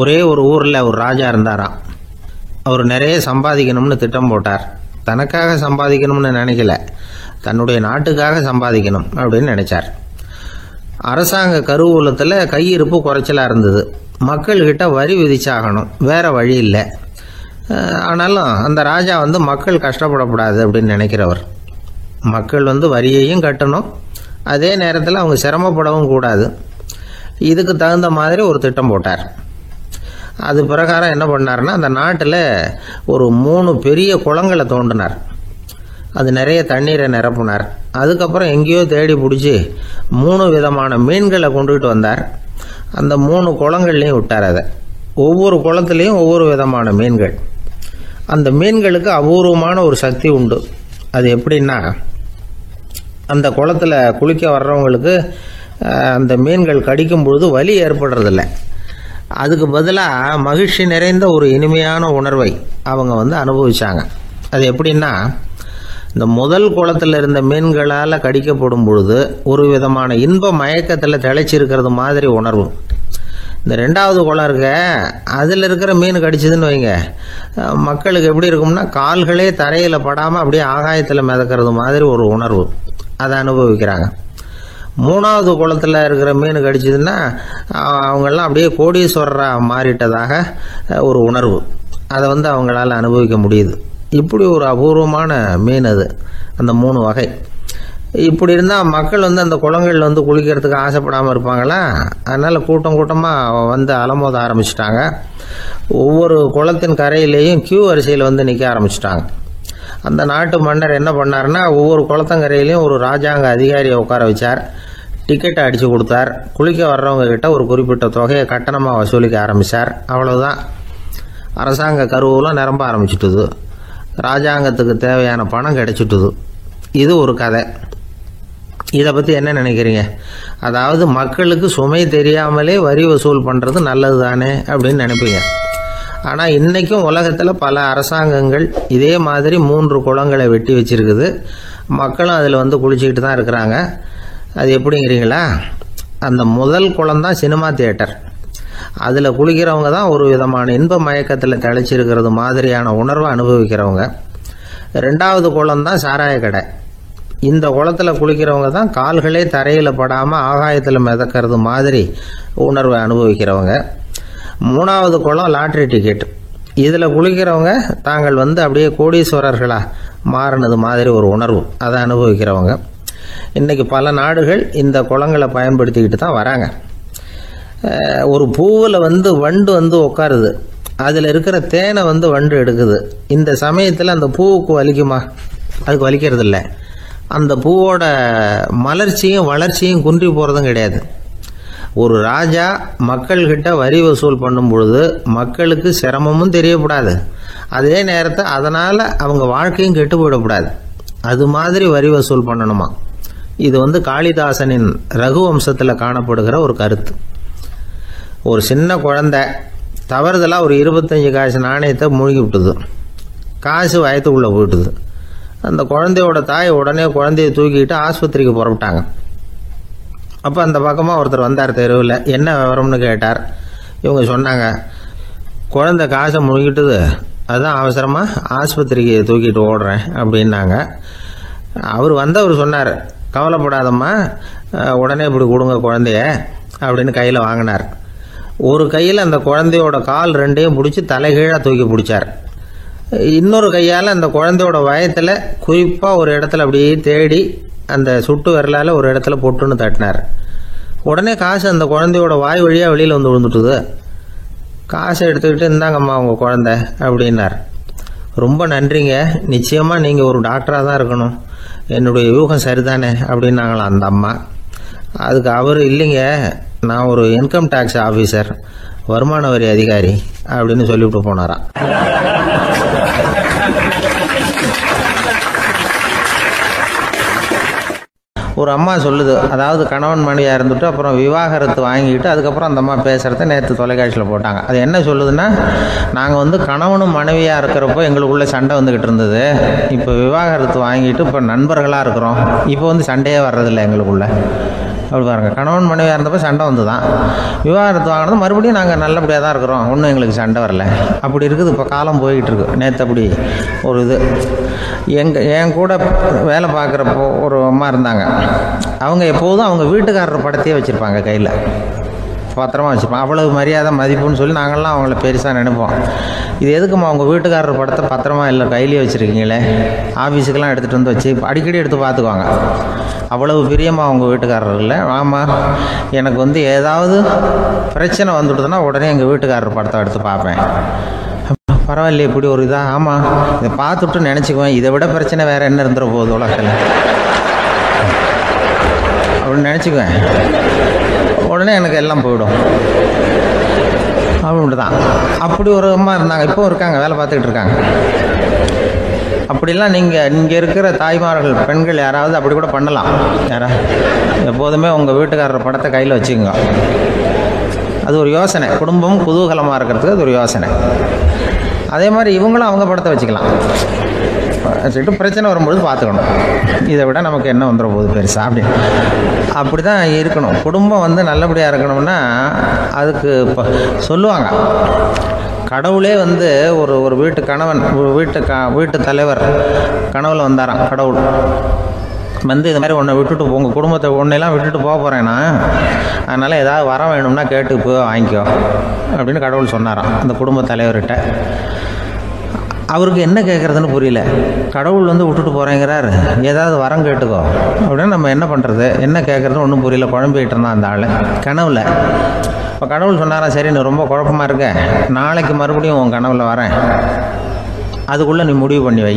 ஒரே ஒரு ஊரில் ஒரு ராஜா இருந்தாராம். அவர் நிறைய சம்பாதிக்கணும்னு திட்டம் போட்டார். தனக்காக சம்பாதிக்கணும்னு நினைக்கல, தன்னுடைய நாட்டுக்காக சம்பாதிக்கணும் அப்படின்னு நினைச்சார். அரசாங்க கருவூலத்தில் கையிருப்பு குறைச்சலாக இருந்தது. மக்கள்கிட்ட வரி விதிச்சாகணும், வேற வழி இல்லை. ஆனாலும் அந்த ராஜா மக்கள் கஷ்டப்படக்கூடாது அப்படின்னு நினைக்கிறவர். மக்கள் வரியையும் கட்டணும், அதே நேரத்தில் அவங்க சிரமப்படவும் கூடாது. இதுக்கு தகுந்த மாதிரி ஒரு திட்டம் போட்டார். அது பிரகாரம் என்ன பண்ணார்னா, அந்த நாட்டில் ஒரு 3 பெரிய குளங்களை தோண்டினார். அது நிறைய தண்ணீரை நிரப்புனார். அதுக்கப்புறம் எங்கேயோ தேடி பிடிச்சி 3 விதமான மீன்களை கொண்டுகிட்டு வந்தார். அந்த 3 குளங்கள்லையும் விட்டார். அதை ஒவ்வொரு குளத்துலேயும் ஒவ்வொரு விதமான மீன்கள். அந்த மீன்களுக்கு அபூர்வமான ஒரு சக்தி உண்டு. அது எப்படின்னா, அந்த குளத்தில் குளிக்க வர்றவங்களுக்கு அந்த மீன்கள் கடிக்கும் பொழுது வலி ஏற்படுறதில்ல. அதுக்கு பதிலாக மகிழ்ச்சி நிறைந்த ஒரு இனிமையான உணர்வை அவங்க அனுபவிச்சாங்க. அது எப்படின்னா, இந்த முதல் குளத்தில் இருந்த மீன்களால் கடிக்கப்படும் பொழுது ஒரு விதமான இன்ப மயக்கத்தில் திளைச்சிருக்கிறது மாதிரி உணர்வு. இந்த 2வது குளம் இருக்க, அதில் இருக்கிற மீன் கடிச்சதுன்னு வைங்க, மக்களுக்கு எப்படி இருக்கும்னா, கால்களே தரையில் படாமல் அப்படியே ஆகாயத்தில் மிதக்கிறது மாதிரி ஒரு உணர்வு. அதை அனுபவிக்கிறாங்க. 3வது குளத்தில் இருக்கிற மீன் கடிச்சதுன்னா அவங்கெல்லாம் அப்படியே கோடீஸ்வரராக மாறிட்டதாக ஒரு உணர்வு. அதை அவங்களால அனுபவிக்க முடியுது. இப்படி ஒரு அபூர்வமான மீன் அது, அந்த 3 வகை. இப்படி இருந்தால் மக்கள் அந்த குளங்கள் குளிக்கிறதுக்கு ஆசைப்படாமல் இருப்பாங்களா? அதனால் கூட்டம் கூட்டமாக அலமோத ஆரம்பிச்சிட்டாங்க. ஒவ்வொரு குளத்தின் கரையிலேயும் கியூ வரிசையில் நிற்க ஆரம்பிச்சிட்டாங்க. அந்த நாட்டு மன்னர் என்ன பண்ணார்னா, ஒவ்வொரு குளத்தங்கரையிலையும் ஒரு ராஜாங்க அதிகாரியை உட்கார வச்சார். டிக்கெட்டை அடித்து கொடுத்தார். குளிக்க வர்றவங்க கிட்ட ஒரு குறிப்பிட்ட தொகையை கட்டணமாக வசூலிக்க ஆரம்பித்தார். அவ்வளவுதான். அரசாங்க கருவூலம் நிரம்ப ஆரம்பிச்சுட்டுது. ராஜாங்கத்துக்கு தேவையான பணம் கிடைச்சிட்டுது. இது ஒரு கதை. இதை பற்றி என்ன நினைக்கிறீங்க? அதாவது மக்களுக்கு சுமை தெரியாமலே வரி வசூல் பண்ணுறது நல்லது தானே அப்படின்னு நினைப்பீங்க. ஆனால் இன்றைக்கும் உலகத்தில் பல அரசாங்கங்கள் இதே மாதிரி 3 குளங்களை வெட்டி வச்சிருக்குது. மக்களும் அதில் குளிச்சுக்கிட்டு தான் இருக்கிறாங்க. அது எப்படிங்கிறீங்களா? அந்த முதல் குளம் தான் சினிமா தியேட்டர். அதில் குளிக்கிறவங்க தான் ஒரு விதமான இன்ப மயக்கத்தில் திளைச்சிருக்கிறது மாதிரியான உணர்வை அனுபவிக்கிறவங்க. 2வது குளம் தான் சாராய கடை. இந்த குளத்தில் குளிக்கிறவங்க தான் கால்களே தரையில் படாமல் ஆகாயத்தில் மிதக்கிறது மாதிரி உணர்வை அனுபவிக்கிறவங்க. 3வது குளம் லாட்ரி டிக்கெட். இதில் குளிக்கிறவங்க தாங்கள் அப்படியே கோடீஸ்வரர்களாக மாறினது மாதிரி ஒரு உணர்வு, அதை அனுபவிக்கிறவங்க. இன்றைக்கி பல நாடுகள் இந்த குளங்களை பயன்படுத்திக்கிட்டு தான் வராங்க. ஒரு பூவில் வண்டு உட்காருது. அதில் இருக்கிற தேனை வண்டு எடுக்குது. இந்த சமயத்தில் அந்த பூவுக்கு வலிக்குமா? அதுக்கு வலிக்கிறது இல்லை. அந்த பூவோட மலர்ச்சியும் வளர்ச்சியும் குன்றி போகிறதும் கிடையாது. ஒரு ராஜா மக்கள்கிட்ட வரி வசூல் பண்ணும் பொழுது மக்களுக்கு சிரமமும் தெரியக்கூடாது, அதே நேரத்தை அதனால் அவங்க வாழ்க்கையும் கெட்டு போயிடக்கூடாது. அது மாதிரி வரி வசூல் பண்ணணுமா. இது காளிதாசனின் ரகுவம்சத்தில் காணப்படுகிற ஒரு கருத்து. ஒரு சின்ன குழந்தை தவறுதலாக ஒரு 25 காசு நாணயத்தை மூழ்கி விட்டுது. காசு வயத்துக்குள்ளே போயிட்டுது. அந்த குழந்தையோட தாய் உடனே குழந்தைய தூக்கிட்டு ஆஸ்பத்திரிக்கு புறப்பட்டாங்க. அப்போ அந்த பக்கமாக ஒருத்தர் வந்தார் தெருவில். என்ன விவரம்னு கேட்டார். இவங்க சொன்னாங்க, குழந்தை காசை முழுகிட்டுது, அதுதான் அவசரமாக ஆஸ்பத்திரிக்கு தூக்கிட்டு ஓடுறேன் அப்படின்னாங்க. அவர் சொன்னார், கவலைப்படாதம்மா, உடனே இப்படி கொடுங்க குழந்தைய அப்படின்னு கையில் வாங்கினார். ஒரு கையில் அந்த குழந்தையோட கால் 2ஐயும் பிடிச்சி தலைகீழாக தூக்கி பிடிச்சார். இன்னொரு கையால் அந்த குழந்தையோட வயத்தில் குறிப்பாக ஒரு இடத்துல அப்படியே தேடி அந்த சுட்டு விரலால் ஒரு இடத்துல பொட்டுன்னு தட்டினார். உடனே காசு அந்த குழந்தையோட வாய் வழியாக வெளியில் விழுந்துட்டுது. காசை எடுத்துக்கிட்டு, இந்தாங்கம்மா உங்கள் குழந்தை அப்படின்னார். ரொம்ப நன்றிங்க, நிச்சயமாக நீங்கள் ஒரு டாக்டராக தான் இருக்கணும், என்னுடைய யூகம் சரிதானே அப்படின்னாங்களாம் அந்த அம்மா. அதுக்கு அவர், இல்லைங்க, நான் ஒரு இன்கம் டேக்ஸ் ஆஃபீஸர், வருமான வரி அதிகாரி அப்படின்னு சொல்லிவிட்டு போனாராம். ஒரு அம்மா சொல்லுது, அதாவது கணவன் மனைவியாக இருந்துட்டு அப்புறம் விவாகரத்து வாங்கிட்டு அதுக்கப்புறம் அந்த அம்மா பேசுகிறத நேற்று தொலைக்காட்சியில் போட்டாங்க. அது என்ன சொல்லுதுன்னா, நாங்கள் கணவனும் மனைவியாக இருக்கிறப்போ எங்களுக்குள்ளே சண்டை வந்துக்கிட்டு இருந்தது, இப்போ விவாகரத்து வாங்கிட்டு இப்போ நண்பர்களாக இருக்கிறோம், இப்போ சண்டையே வர்றதில்லை எங்களுக்குள்ள அப்படி பாருங்கள், கணவன் மனைவியாக இருந்தப்போ சண்டை வந்து தான் விவாகரத்து வாங்கினது, மறுபடியும் நாங்கள் நல்லபடியாக தான் இருக்கிறோம், ஒன்றும் எங்களுக்கு சண்டை வரல. அப்படி இருக்குது இப்போ காலம் போய்கிட்டு இருக்கு. நேற்று அப்படி ஒரு இது என் கூட வேலை பார்க்குறப்போ ஒரு அம்மா இருந்தாங்க. அவங்க எப்போதும் அவங்க வீட்டுக்காரர் படத்தையே வச்சுருப்பாங்க, கையில் பத்திரமா வச்சுருப்பாங்க. அவ்வளவு மரியாதை மதிப்புன்னு சொல்லி நாங்கள்லாம் அவங்கள பெருசாக நினைப்போம். இது எதுக்குமா அவங்க வீட்டுக்காரர் படத்தை பத்திரமா இல்லை கையிலேயே வச்சுருக்கீங்களே, ஆஃபீஸுக்கெல்லாம் எடுத்துகிட்டு வந்து வச்சு அடிக்கடி எடுத்து பார்த்துக்குவாங்க. அவ்வளவு பிரியமாக அவங்க வீட்டுக்காரர் இல்லை. ஆமாம், எனக்கு ஏதாவது பிரச்சனை வந்துவிடுதுன்னா உடனே எங்கள் வீட்டுக்காரர் படத்தை எடுத்து பார்ப்பேன். பரவாயில்லையே இப்படி ஒரு இதாக. ஆமாம், இதை பார்த்துட்டு நினச்சிக்குவேன், இதை விட பிரச்சனை வேறு என்ன இருந்துட போகுது உலகத்தில் அப்படின்னு நினச்சிக்குவேன். உடனே எனக்கு எல்லாம் போயிடும் அப்படின்ட்டு தான். அப்படி ஒரு அம்மா இருந்தாங்க, இப்போ இருக்காங்க, வேலை பார்த்துக்கிட்டு இருக்காங்க. அப்படிலாம் இங்கே இருக்கிற தாய்மார்கள், பெண்கள் யாராவது அப்படி கூட பண்ணலாம். எப்போதுமே உங்கள் வீட்டுக்காரர் படத்தை கையில் வச்சுக்கோங்க. அது ஒரு யோசனை, குடும்பம் குதூகலமாக இருக்கிறதுக்கு அது ஒரு யோசனை. அதே மாதிரி இவங்களும் அவங்க படத்தை வச்சுக்கலாம், வச்சுக்கிட்டு பிரச்சனை வரும்பொழுது பார்த்துக்கணும். இதை விட நமக்கு என்ன வந்துட போகுது பெருசாக அப்படி தான் இருக்கணும். குடும்பம் நல்லபடியாக இருக்கணும்னா அதுக்கு இப்போ சொல்லுவாங்க, கடவுளே ஒரு வீட்டு கணவன், வீட்டு தலைவர் கனவுல வந்தாராம். கடவுள் இது மாதிரி உன்னை விட்டுட்டு உங்கள் குடும்பத்தை ஒன்றையெல்லாம் விட்டுட்டு போக போகிறேன்னா, அதனால் ஏதாவது வர வேணும்னா கேட்டு போய் வாங்கிக்கோ அப்படின்னு கடவுள் சொன்னாராம் அந்த குடும்ப தலைவர்கிட்ட. அவருக்கு என்ன கேட்குறதுன்னு புரியல. கடவுள் விட்டுட்டு போகிறேங்கிறார், ஏதாவது வரம் கேட்டுக்கோ அப்படின்னு நம்ம என்ன பண்ணுறது, என்ன கேட்குறதுன்னு ஒன்றும் புரியல. குழம்பிக்கிட்டு இருந்தான் அந்த ஆள் கனவுல. இப்போ கடவுள் சொன்னாரா, சரி நீ ரொம்ப குழப்பமாக இருக்க, நாளைக்கு மறுபடியும் உன் கனவுல வரேன், அதுக்குள்ளே நீ முடிவு பண்ணி வை,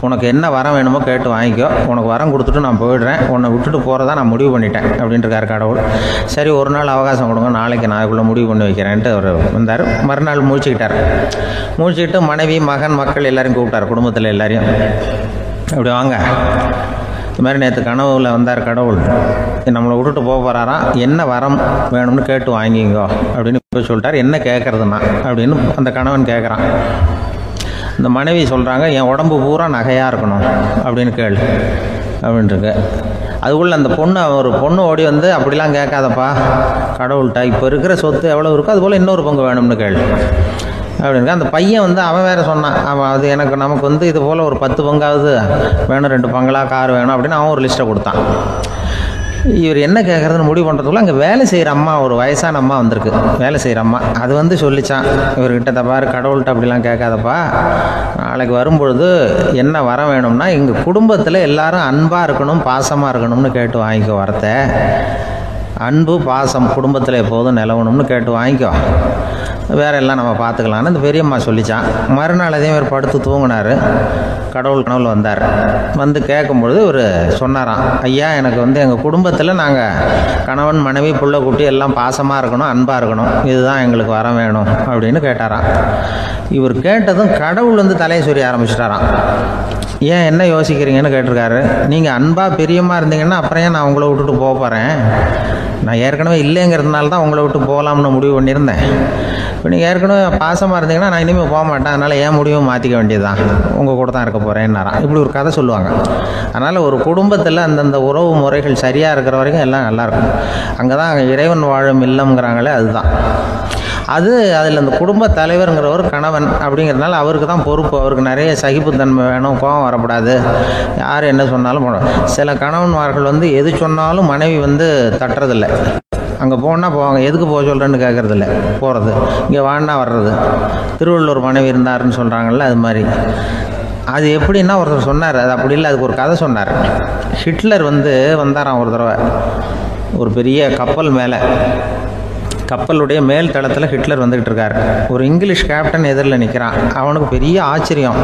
உனக்கு என்ன வரம் வேணுமோ கேட்டு வாங்கிக்கோ, உனக்கு வரம் கொடுத்துட்டு நான் போயிடுறேன், உன்னை விட்டுட்டு போகிறதா நான் முடிவு பண்ணிட்டேன் அப்படின்ட்டுருக்காரு கடவுள். சரி ஒரு நாள் அவகாசம் கொடுங்க, நாளைக்கு நான் அதுக்குள்ளே முடிவு பண்ணி வைக்கிறேன்ட்டு அவர் வந்தார். மறுநாள் மூழ்கிக்கிட்டு மனைவி மகன் மக்கள் எல்லாரையும் கூப்பிட்டார், குடும்பத்தில் எல்லாரையும். அப்படி வாங்க, இது மாதிரி நேற்று கனவுல வந்தார் கடவுள், நம்மளை விட்டுட்டு போக போகிறாராம், என்ன வரம் வேணும்னு கேட்டு வாங்கிங்கோ அப்படின்னு போய் சொல்லிட்டார். என்ன கேட்குறதுன்னா அப்படின்னு அந்த கணவன் கேட்குறான். இந்த மனைவி சொல்கிறாங்க, என் உடம்பு பூரா நகையாக இருக்கணும் அப்படின்னு கேளு அப்படின்ட்டுருக்கு. அதுக்குள்ளே அந்த ஒரு பொண்ணு ஓடி அப்படிலாம் கேட்காதப்பா கடவுள்கிட்ட, இப்போ இருக்கிற சொத்து எவ்வளோ இருக்கோ அதுபோல் இன்னொரு பங்கு வேணும்னு கேளு அப்படின்னு. அந்த பையன் அவன் வேறு சொன்னான், அவன் அது நமக்கு இது போல் ஒரு 10 பங்காவது வேணும், 2 பங்களா கார் வேணும் அப்படின்னு அவன் ஒரு லிஸ்ட்டை கொடுத்தான். இவர் என்ன கேட்குறதுன்னு முடிவு பண்ணுறதுக்குள்ள அங்கே வேலை செய்கிற அம்மா, ஒரு வயசான அம்மா வந்திருக்கு, வேலை செய்கிற அம்மா. அது சொல்லிச்சான் இவர்கிட்ட, தப்பாரு கடவுள்கிட்ட அப்படிலாம் கேட்காதப்பா, நாளைக்கு வரும்பொழுது என்ன வர வேணும்னா எங்கள் குடும்பத்தில் எல்லாரும் அன்பாக இருக்கணும், பாசமாக இருக்கணும்னு கேட்டு வாங்கிக்கோ வரத்தை. அன்பு பாசம் குடும்பத்தில் எப்போதும் நிலவணும்னு கேட்டு வாங்கிக்கோ, வேற எல்லாம் நம்ம பார்த்துக்கலான்னு அந்த பெரியம்மா சொல்லிச்சான். மறுநாள் அதே மாதிரி படுத்து தூங்கினார். கடவுள் கனவுல வந்தார். கேட்கும்பொழுது இவர் சொன்னாராம், ஐயா எனக்கு எங்கள் குடும்பத்தில் நாங்கள் கணவன் மனைவி புள்ள குட்டி எல்லாம் பாசமாக இருக்கணும், அன்பாக இருக்கணும், இதுதான் எங்களுக்கு வர வேணும் அப்படின்னு கேட்டாராம். இவர் கேட்டதும் கடவுள் தலையை சொரிய ஆரம்பிச்சிட்டாராம். ஏன் என்ன யோசிக்கிறீங்கன்னு கேட்டிருக்காரு. நீங்கள் அன்பாக பிரியமாக இருந்தீங்கன்னா அப்புறம் ஏன் நான் உங்களை விட்டுட்டு போக போகிறேன், நான் ஏற்கனவே இல்லைங்கிறதுனால தான் உங்களை விட்டு போகலாம்னு முடிவு பண்ணியிருந்தேன். இப்போ நீங்கள் ஏற்கனவே பாசமாக இருந்தீங்கன்னா நான் இனிமேல் போக மாட்டேன், அதனால் ஏன் முடிவும் மாற்றிக்க வேண்டியதுதான், உங்கள் கூட தான் இருக்க போகிறேன்னாராம். இப்படி ஒரு கதை சொல்லுவாங்க. அதனால் ஒரு குடும்பத்தில் அந்தந்த உறவு முறைகள் சரியாக இருக்கிற வரைக்கும் எல்லாம் நல்லாயிருக்கும். அங்கே தான் இறைவன் வாழும் இல்லம்ங்கிறாங்களே, அதுதான் அதில் அந்த குடும்ப தலைவருங்கிறவர் கணவன் அப்படிங்கிறதுனால அவருக்கு தான் பொறுப்பு. அவருக்கு நிறைய சகிப்புத்தன்மை வேணும், கோபம் வரக்கூடாது, யார் என்ன சொன்னாலும் போகணும். சில கணவன்மார்கள் எது சொன்னாலும் மனைவி தட்டுறதில்லை. அங்கே போனால் போவாங்க, எதுக்கு போக சொல்கிறேன்னு கேட்குறதில்ல, போகிறது, இங்கே வான்னா வர்றது. திருவள்ளுவர் மனைவி இருந்தாருன்னு சொல்கிறாங்கல்ல, அது மாதிரி. அது எப்படின்னா ஒருத்தர் சொன்னார், அது அப்படி இல்லை, அதுக்கு ஒரு கதை சொன்னார். ஹிட்லர் வந்தாராம் ஒரு தடவை, ஒரு பெரிய கப்பல் மேலே, கப்பலுடைய மேல் தளத்தில் ஹிட்லர் வந்துக்கிட்டு இருக்கார். ஒரு இங்கிலீஷ் கேப்டன் எதிரில் நிற்கிறான். அவனுக்கு பெரிய ஆச்சரியம்,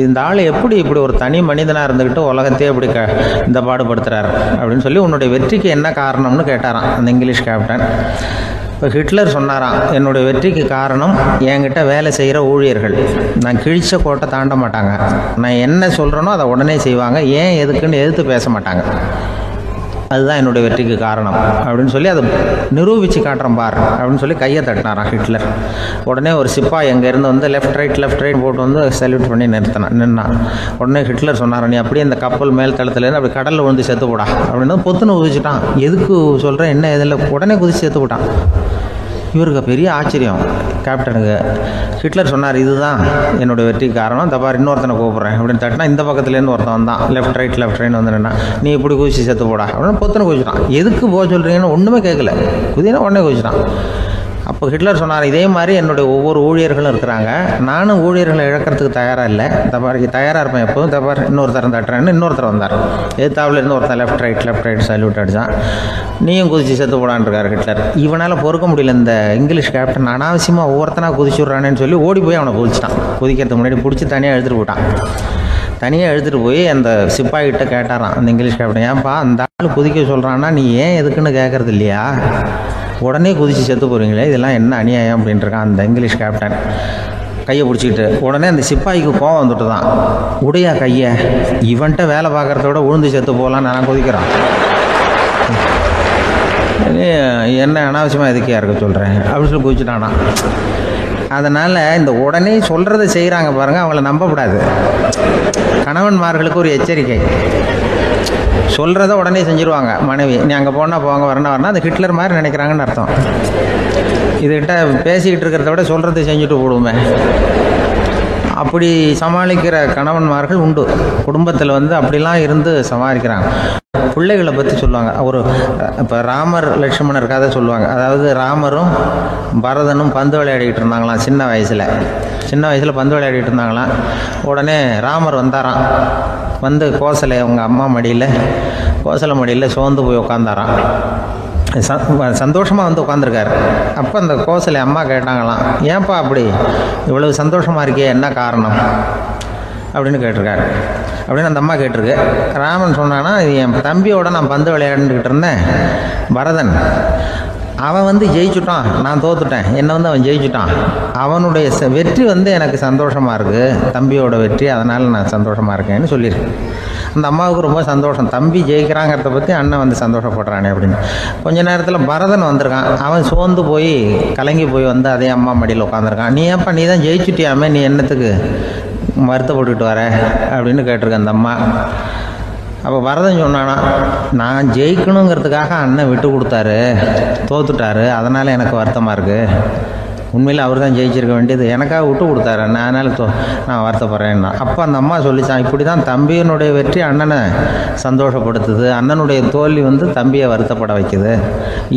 இந்த ஆள் எப்படி இப்படி ஒரு தனி மனிதனாக இருந்துக்கிட்டு உலகத்தையே இப்படி இந்த பாடுபடுத்துகிறார் அப்படின்னு சொல்லி, உன்னுடைய வெற்றிக்கு என்ன காரணம்னு கேட்டாராம் அந்த இங்கிலீஷ் கேப்டன். இப்போ ஹிட்லர் சொன்னாராம், என்னுடைய வெற்றிக்கு காரணம் என்கிட்ட வேலை செய்கிற ஊழியர்கள். நான் கிழிச்ச கோட்டை தாண்ட மாட்டாங்க, நான் என்ன சொல்கிறேனோ அதை உடனே செய்வாங்க, ஏன் எதுக்குன்னு எதிர்த்து பேச மாட்டாங்க. அதுதான் என்னுடைய வெற்றிக்கு காரணம் அப்படின்னு சொல்லி அதை நிரூபித்து காட்டுறேன் பார் அப்படின்னு சொல்லி கையை தட்டினாரான் ஹிட்லர். உடனே ஒரு சிப்பாய் எங்கேருந்து வந்து லெஃப்ட் ரைட் போட்டு வந்து சல்யூட் பண்ணி நின்னான். உடனே ஹிட்லர் சொன்னார், நீ அப்படியே அந்த கப்பல் மேல் தளத்துலேருந்து அப்படி கடலில் விழுந்து செத்து போடா அப்படின்னு பொத்துன்னு குதிச்சுட்டான். எதுக்கு சொல்கிறேன் என்ன இதில், உடனே குதிச்சு செத்து போட்டான். இவருக்கு பெரிய ஆச்சரியம் கேப்டனுக்கு. ஹிட்லர் சொன்னார், இதுதான் என்னுடைய வெற்றிக்கு காரணம், தப்பார் இன்னொருத்தனை கூப்பிட்றேன் அப்படின்னு தட்டினா இந்த பக்கத்துலேருந்து ஒருத்தன் வந்தான். லெஃப்ட் ரைட் வந்து நின்னா, நீ இப்படி குதிச்சு செத்து போடா அப்படின்னு பொத்துன்னு குதிச்சிட்டான். எதுக்கு போக சொல்கிறீங்கன்னு ஒன்றுமே கேட்கல, குதினா உடனே குதிச்சிட்டான். அப்போ ஹிட்லர் சொன்னார், இதே மாதிரி என்னுடைய ஒவ்வொரு ஊழியர்களும் இருக்கிறாங்க, நானும் ஊழியர்களை இழக்கிறதுக்கு தயாராக இல்லை, தப்பாருக்கு தயாராக இருப்பேன் எப்போதும், தப்பார் இன்னொருத்தரம் தட்டுறேன்னு இன்னொருத்தர் வந்தார். எதிர்த்தாவில் இருந்து ஒருத்தர் லெஃப்ட் ரைட் சல்யூட் அடித்தான். நீயும் குதிச்சு செத்து போடான்னு இருக்கார் ஹிட்லர். இவனால் பொறுக்க முடியல, இந்த இங்கிலீஷ் கேப்டன் அனாவசியமாக ஒவ்வொருத்தனாக குதிச்சுட்றானேன்னு சொல்லி ஓடி போய் அவனை குதிச்சிட்டான். குதிக்கிறதுக்கு முன்னாடி பிடிச்சி தனியாக எழுத்துட்டு போட்டான். தனியாக எழுத்துட்டு போய் அந்த சிப்பாய்கிட்ட கேட்டாரான் அந்த இங்கிலீஷ் கேப்டன், ஏன்ப்பா அந்த ஆள் குதிக்க சொல்கிறான்னா நீ ஏன் எதுக்குன்னு கேட்கறது இல்லையா, உடனே குதிச்சு செத்து போகிறீங்களே, இதெல்லாம் என்ன அநியாயம் அப்படின்ட்டுருக்கான் அந்த இங்கிலீஷ் கேப்டன் கையை பிடிச்சிக்கிட்டு. உடனே அந்த சிப்பாய்க்கு கோவம் வந்துட்டு தான், உடையா கையை, இவன்ட்ட வேலை பார்க்குறத விட உழுந்து செத்து போகலான்னு நான் குதிக்கிறான், என்ன அனாவசியமாக எதுக்கே இருக்க சொல்கிறேன் அப்படின்னு சொல்லி குதிச்சுட்டானா. அதனால் இந்த உடனே சொல்கிறத செய்கிறாங்க பாருங்கள், அவங்கள நம்பக்கூடாது. கணவன்மார்களுக்கு ஒரு எச்சரிக்கை, சொல்கிறத உடனே செஞ்சுருவாங்க மனைவி, நீ அங்கே போனால் போங்க வரணும் அது ஹிட்லர் மாதிரி நினைக்கிறாங்கன்னு அர்த்தம். இதுகிட்ட பேசிக்கிட்டு இருக்கிறத விட சொல்கிறத செஞ்சுட்டு போடுவோமே, அப்படி சமாளிக்கிற கணவன்மார்கள் உண்டு. குடும்பத்தில் வந்து அப்படிலாம் இருந்து சமாளிக்கிறாங்க. பிள்ளைகளை பற்றி சொல்லுவாங்க. இப்போ ராமர் லட்சுமணர் கதை சொல்லுவாங்க. அதாவது ராமரும் பரதனும் பந்து விளையாடிக்கிட்டு இருந்தாங்களாம் சின்ன வயசில் பந்து விளையாடிக்கிட்டு இருந்தாங்களாம். உடனே ராமர் வந்தாராம், வந்து கோசலை அவங்க அம்மா கோசலை மடியில் சோர்ந்து போய் உட்காந்தாராம். சந்தோஷமாக வந்து உட்காந்துருக்காரு. அப்போ அந்த கோசலை அம்மா கேட்டாங்களாம், ஏன்ப்பா அப்படி இவ்வளவு சந்தோஷமாக இருக்கே, என்ன காரணம் அப்படின்னு கேட்டிருக்காரு. அப்படின்னு அந்த அம்மா கேட்டிருக்கு. ராமன் சொன்னான்னா, இது என் தம்பியோட நான் பந்து விளையாண்டுக்கிட்டு இருந்தேன், பரதன் அவன் வந்து ஜெயிச்சுட்டான், நான் தோத்துட்டேன், என்னை வந்து அவன் ஜெயிச்சுட்டான், அவனுடைய வெற்றி வந்து எனக்கு சந்தோஷமாக இருக்குது, தம்பியோட வெற்றி, அதனால் நான் சந்தோஷமாக இருக்கேன்னு சொல்லியிருக்கேன். அந்த அம்மாவுக்கு ரொம்ப சந்தோஷம், தம்பி ஜெயிக்கிறாங்கிறத பற்றி அண்ணன் வந்து சந்தோஷப்படுறானே அப்படின்னு. கொஞ்ச நேரத்தில் பரதன் வந்திருக்கான். அவன் சோர்ந்து போய் கலங்கி போய் வந்து அதே அம்மா மடியில் உட்காந்துருக்கான். நீ ஏன்ப்பா நீ தான் ஜெயிச்சுட்டியாமே, நீ என்னத்துக்கு வருத்தப்பட்டுக்கிட்டு வர அப்படின்னு கேட்டிருக்கேன் அந்த அம்மா. அப்போ பரதன் சொன்னானா, நான் ஜெயிக்கணுங்கிறதுக்காக அண்ணன் விட்டு கொடுத்தாரு, தோத்துட்டாரு, அதனால் எனக்கு வருத்தமாக இருக்குது. உண்மையில் அவர் தான் ஜெயிச்சிருக்க வேண்டியது, எனக்காக விட்டு கொடுத்தாரு அண்ணன், அதனால் நான் வருத்தப்படுறேன்னா. அப்போ அந்த அம்மா சொல்லிச்சான், இப்படி தான் தம்பியினுடைய வெற்றி அண்ணனை சந்தோஷப்படுத்துது, அண்ணனுடைய தோல்வி வந்து தம்பியை வருத்தப்பட வைக்குது,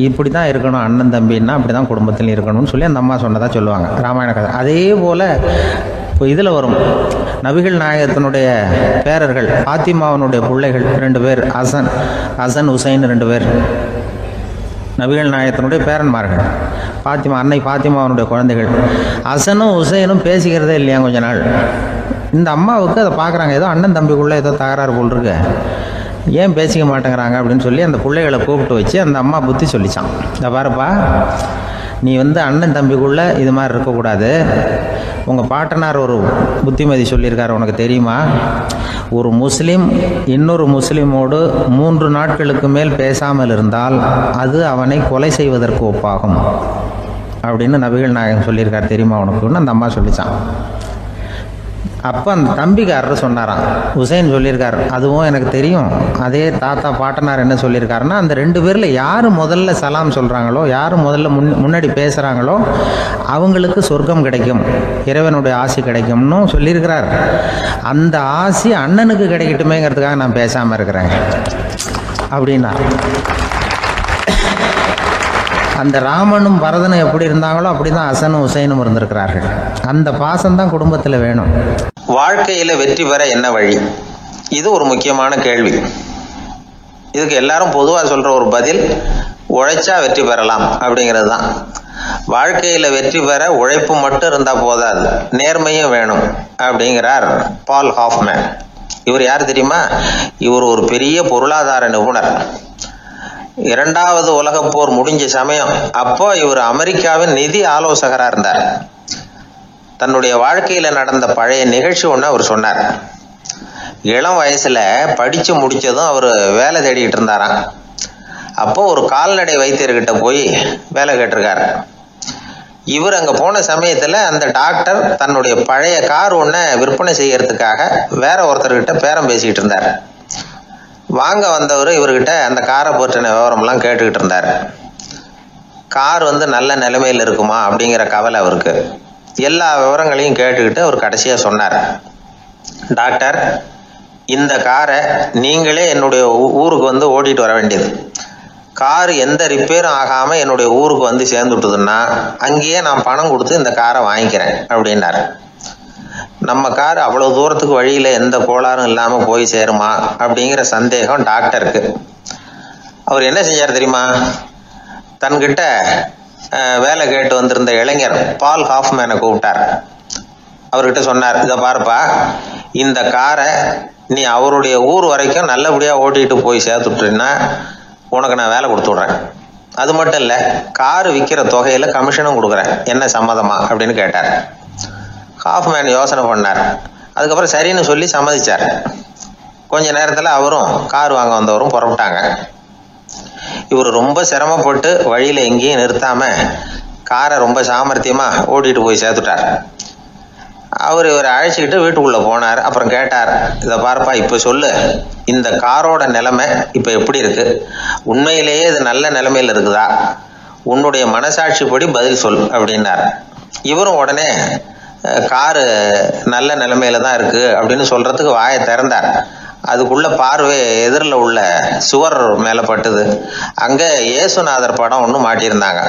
இப்படி தான் இருக்கணும் அண்ணன் தம்பின்னா, அப்படி தான் குடும்பத்தில் இருக்கணும்னு சொல்லி அந்த அம்மா சொன்னதாக சொல்லுவாங்க ராமாயண கதை. அதே போல் இப்போ இதில் வரும், நபிகள் நாயகத்தினுடைய பேரர்கள் பாத்திமாவனுடைய பிள்ளைகள் 2 பேர், ஹசன் ஹுசைன் 2 பேர் நபிகள் நாயகத்தினுடைய பேரன்மார்கள். அன்னை பாத்திமாவனுடைய குழந்தைகள். ஹசனும் ஹுசைனும் பேசிக்கிறதே இல்லையா கொஞ்ச நாள். இந்த அம்மாவுக்கு அதை பார்க்குறாங்க, ஏதோ அண்ணன் தம்பிக்குள்ளே ஏதோ தகராறு போல் இருக்கு, ஏன் பேசிக்க மாட்டேங்கிறாங்க அப்படின்னு சொல்லி அந்த பிள்ளைகளை கூப்பிட்டு வச்சு அந்த அம்மா புத்தி சொல்லிச்சான். இந்த பாருப்பா, நீ வந்து அண்ணன் தம்பிக்குள்ளே இது மாதிரி இருக்கக்கூடாது, உங்கள் பாட்டனார் ஒரு புத்திமதி சொல்லியிருக்காரு, உனக்கு தெரியுமா, ஒரு முஸ்லீம் இன்னொரு முஸ்லீமோடு 3 நாட்களுக்கு மேல் பேசாமல் இருந்தால் அது அவனை கொலை செய்வதற்கு ஒப்பாகும் அப்படின்னு நபிகள் நாயகம் சொல்லியிருக்காரு, தெரியுமா உனக்குன்னு அந்த அம்மா சொல்லிச்சான். அப்போ அந்த தம்பிக்காரர் சொன்னாராம், ஹுசைன் சொல்லியிருக்கார், அதுவும் எனக்கு தெரியும். அதே தாத்தா பாட்டனார் என்ன சொல்லியிருக்காருன்னா, அந்த 2 பேரில் யார் முதல்ல சலாம் சொல்கிறாங்களோ, யார் முதல்ல முன்னாடி பேசுகிறாங்களோ அவங்களுக்கு சொர்க்கம் கிடைக்கும், இறைவனுடைய ஆசி கிடைக்கும்னு சொல்லியிருக்கிறார். அந்த ஆசி அண்ணனுக்கு கிடைக்கட்டுமேங்கிறதுக்காக நான் பேசாமல் இருக்கிறேன் அப்படின்னா. அந்த ராமனும் பரதனும் எப்படி இருந்தாங்களோ அப்படி தான் ஹசனும் ஹுசைனும் இருந்திருக்கிறார்கள். அந்த பாசம்தான் குடும்பத்தில் வேணும். வாழ்க்கையில் வெற்றி பெற என்ன வழி? இது ஒரு முக்கியமான கேள்வி. இதுக்கு எல்லாரும் பொதுவாக சொல்கிற ஒரு பதில், உழைச்சா வெற்றி பெறலாம் அப்படிங்கிறது தான். வாழ்க்கையில் வெற்றி பெற உழைப்பு மட்டும் இருந்தால் போதாது, நேர்மையும் வேணும் அப்படிங்கிறார் பால் ஹாஃப்மேன். இவர் யார் தெரியுமா? இவர் ஒரு பெரிய பொருளாதார நிபுணர். 2வது உலகப் போர் முடிஞ்ச சமயம் அப்போ இவர் அமெரிக்காவின் நிதி ஆலோசகராக இருந்தார். தன்னுடைய வாழ்க்கையில நடந்த பழைய நிகழ்ச்சி ஒன்று அவர் சொன்னார். இளம் வயசுல படிச்சு முடிச்சதும் அவர் வேலை தேடிக்கிட்டு இருந்தாராம். அப்போ ஒரு கால்நடை வைத்தியர்கிட்ட போய் வேலை கேட்டிருக்காரு. இவர் அங்கே போன சமயத்தில் அந்த டாக்டர் தன்னுடைய பழைய கார் ஒன்றை விற்பனை செய்யறதுக்காக வேற ஒருத்தர்கிட்ட பேரம் பேசிக்கிட்டு இருந்தார். வாங்க வந்தவர் இவர்கிட்ட அந்த காரை பற்றின விவரம்லாம் கேட்டுக்கிட்டு இருந்தார். கார் நல்ல நிலைமையில் இருக்குமா அப்படிங்கிற கவலை அவருக்கு. எல்லா விவரங்களையும் கேட்டுக்கிட்டு அவர் கடைசியாக சொன்னார், டாக்டர், இந்த காரை நீங்களே என்னுடைய ஊருக்கு ஓட்டிட்டு வர வேண்டியது. கார் எந்த ரிப்பேரும் ஆகாமல் என்னுடைய ஊருக்கு சேர்ந்துட்டுதுன்னா அங்கேயே நான் பணம் கொடுத்து இந்த காரை வாங்கிக்கிறேன் அப்படின்னாரு. நம்ம கார் அவ்வளோ தூரத்துக்கு வழியில் எந்த கோளாறும் இல்லாமல் போய் சேருமா அப்படிங்கிற சந்தேகம் டாக்டருக்கு. அவர் என்ன செஞ்சார் தெரியுமா? தன்கிட்ட வேலை கேட்டு வந்திருந்த இளைஞர் பால் ஹாஃப்மேனை கூப்பிட்டார். அவர்கிட்ட சொன்னார், இதை பாருப்பா, இந்த காரை நீ அவருடைய ஊர் வரைக்கும் நல்லபடியாக ஓட்டிகிட்டு போய் சேர்த்துட்டீங்கன்னா உனக்கு நான் வேலை கொடுத்து விட்றேன். அது மட்டும் இல்லை, காரு விற்கிற தொகையில் கமிஷனும் கொடுக்குறேன், என்ன சம்மதமா அப்படின்னு கேட்டார். ஹாஃப்மேன் யோசனை பண்ணார். அதுக்கப்புறம் சரின்னு சொல்லி சம்மதிச்சார். கொஞ்ச நேரத்தில் அவரும் கார் வாங்க வந்தவரும் புறப்பட்டாங்க. இவர் ரொம்ப சிரமப்பட்டு வழியில் எங்கேயும் நிறுத்தாம காரை ரொம்ப சாமர்த்தியமாக ஓட்டிகிட்டு போய் சேர்த்துட்டார். அவர் இவரை அழைச்சிக்கிட்டு வீட்டுக்குள்ளே போனார். அப்புறம் கேட்டார், இதை பார்ப்பா, இப்போ சொல்லு, இந்த காரோட நிலைமை இப்போ எப்படி இருக்கு? உண்மையிலேயே இது நல்ல நிலைமையில் இருக்குதா? உன்னுடைய மனசாட்சிப்படி பதில் சொல் அப்படின்னார். இவரும் உடனே காரு நல்ல நிலைமையில தான் இருக்கு அப்படின்னு சொல்றதுக்கு வாயை திறந்தார். அதுக்குள்ள பார்வை எதிரில் உள்ள சுவர் மேலே பட்டுது. அங்கே இயேசுநாதர் படம் ஒன்று மாட்டியிருந்தாங்க.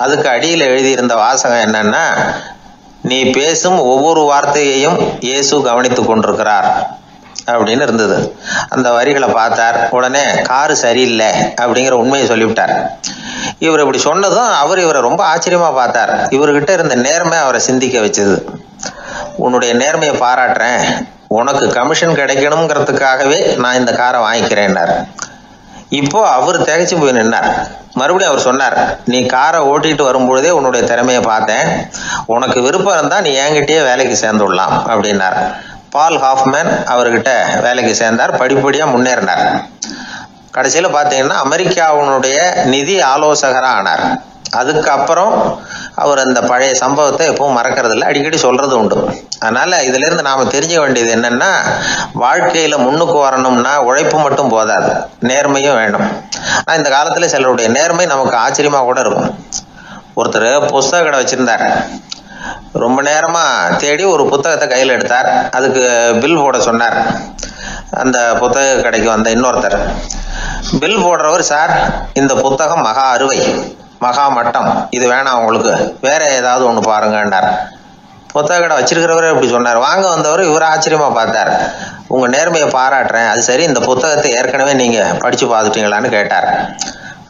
அதுக்கு அடியில் எழுதியிருந்த வாசகம் என்னன்னா, நீ பேசும் ஒவ்வொரு வார்த்தையையும் இயேசு கவனித்து கொண்டிருக்கிறார் அப்படின்னு இருந்தது. அந்த வரிகளை பார்த்தார். உடனே காரு சரியில்லை அப்படிங்கிற உண்மையை சொல்லிவிட்டார். இவர் இப்படி சொன்னதும் இவரை ரொம்ப ஆச்சரியமா பார்த்தார். இவர்கிட்ட இருந்த நேர்மை அவரை சிந்திக்க வச்சது. உன்னுடைய நேர்மையை பாராட்டுறேன், உனக்கு கமிஷன் கிடைக்கணுங்கிறதுக்காகவே நான் இந்த காரை வாங்கிக்கிறேன்னார். இப்போ அவர் திகைச்சு போய் நின்னார். மறுபடியும் அவர் சொன்னார், நீ காரை ஓட்டிட்டு வரும்பொழுதே உன்னுடைய திறமையை பார்த்தேன், உனக்கு விருப்பம் இருந்தா நீ என்கிட்டயே வேலைக்கு சேர்ந்து விடலாம் அப்படின்னார். பால் ஹாஃப்மேன் அவர்கிட்ட வேலைக்கு சேர்ந்தார். படிப்படியா முன்னேறினார். கடைசியில் பார்த்தீங்கன்னா அமெரிக்காவுடைய நிதி ஆலோசகராக ஆனார். அதுக்கப்புறம் அவர் அந்த பழைய சம்பவத்தை எப்பவும் மறக்கறதில்ல, அடிக்கடி சொல்றது உண்டு. அதனால இதுல இருந்து நாம தெரிஞ்சுக்க வேண்டியது என்னன்னா, வாழ்க்கையில முன்னுக்கு வரணும்னா உழைப்பு மட்டும் போதாது, நேர்மையும் வேணும். ஆனா இந்த காலத்துல சிலருடைய நேர்மை நமக்கு ஆச்சரியமா கூட இருக்கும். ஒருத்தர் புஸ்தக கடை வச்சிருந்தார். ரொம்ப நேரமா தேடி ஒரு புத்தகத்தை கையில் எடுத்தார். அதுக்கு பில் போட சொன்னார். அந்த புத்தக கடைக்கு வந்த இன்னொருத்தர் பில் போடுறவர், சார் இந்த புத்தகம் மகா அறுவை, மகா மட்டம், இது வேணாம், உங்களுக்கு வேற ஏதாவது ஒன்று பாருங்கன்னார். புத்தக கடை வச்சிருக்கிறவரே இப்படி சொன்னார். வாங்க வந்தவர் இவர் ஆச்சரியமா பார்த்தார். உங்க நேர்மையை பாராட்டுறேன், அது சரி, இந்த புத்தகத்தை ஏற்கனவே நீங்க படிச்சு பார்த்துட்டீங்களான்னு கேட்டார்.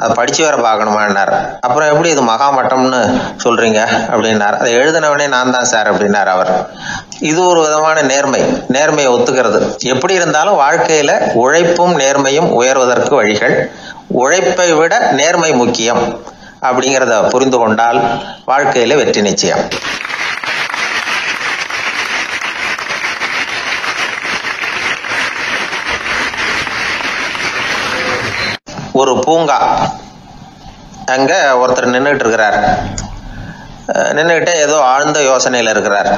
அதை படிச்சு வேற பார்க்கணுமான்னார். அப்புறம் எப்படி இது மகா மட்டம்னு சொல்றீங்க அப்படின்னார். அதை எழுதினவனே நான் தான் சார் அப்படின்னார் அவர். இது ஒரு விதமான நேர்மை, நேர்மையை ஒத்துக்கிறது. எப்படி இருந்தாலும் வாழ்க்கையில உழைப்பும் நேர்மையும் உயர்வதற்கு வழிகள். உழைப்பை விட நேர்மை முக்கியம் அப்படிங்கிறத புரிந்து கொண்டால் வாழ்க்கையில வெற்றி நிச்சயம். ஒரு பூங்கா, அங்க ஒருத்தர் நின்றுட்டு இருக்கிறார். நின்றுகிட்டே ஏதோ ஆழ்ந்த யோசனையில இருக்கிறார்.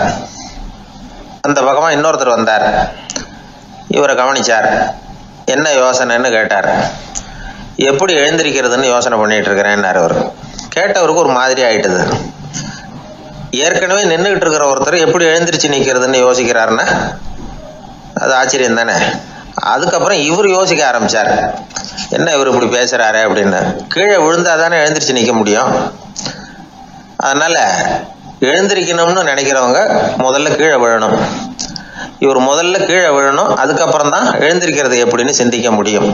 அந்த பக்கமா இன்னொருத்தர் வந்தார். இவரை கவனிச்சார். என்ன யோசனைன்னு கேட்டார். எப்படி எழுந்திருக்கிறதுன்னு யோசனை பண்ணிட்டு இருக்கிறேன்னாரு அவர். கேட்டவருக்கு ஒரு மாதிரி ஆயிட்டுது. ஏற்கனவே நின்றுகிட்டு இருக்கிற ஒருத்தர் எப்படி எழுந்திருச்சு நிற்கிறதுன்னு யோசிக்கிறாருன்னா அது ஆச்சரியம் தானே. அதுக்கப்புறம் இவர் யோசிக்க ஆரம்பிச்சார், என்ன இவர் இப்படி பேசுறாரு அப்படின்னு. கீழே விழுந்தாதானே எழுந்திருச்சு நிற்க முடியும். அதனால எழுந்திருக்கணும்னு நினைக்கிறவங்க முதல்ல கீழே விழணும். இவர் முதல்ல கீழே விழணும், அதுக்கப்புறம் தான் எழுந்திருக்கிறது எப்படின்னு சிந்திக்க முடியும்.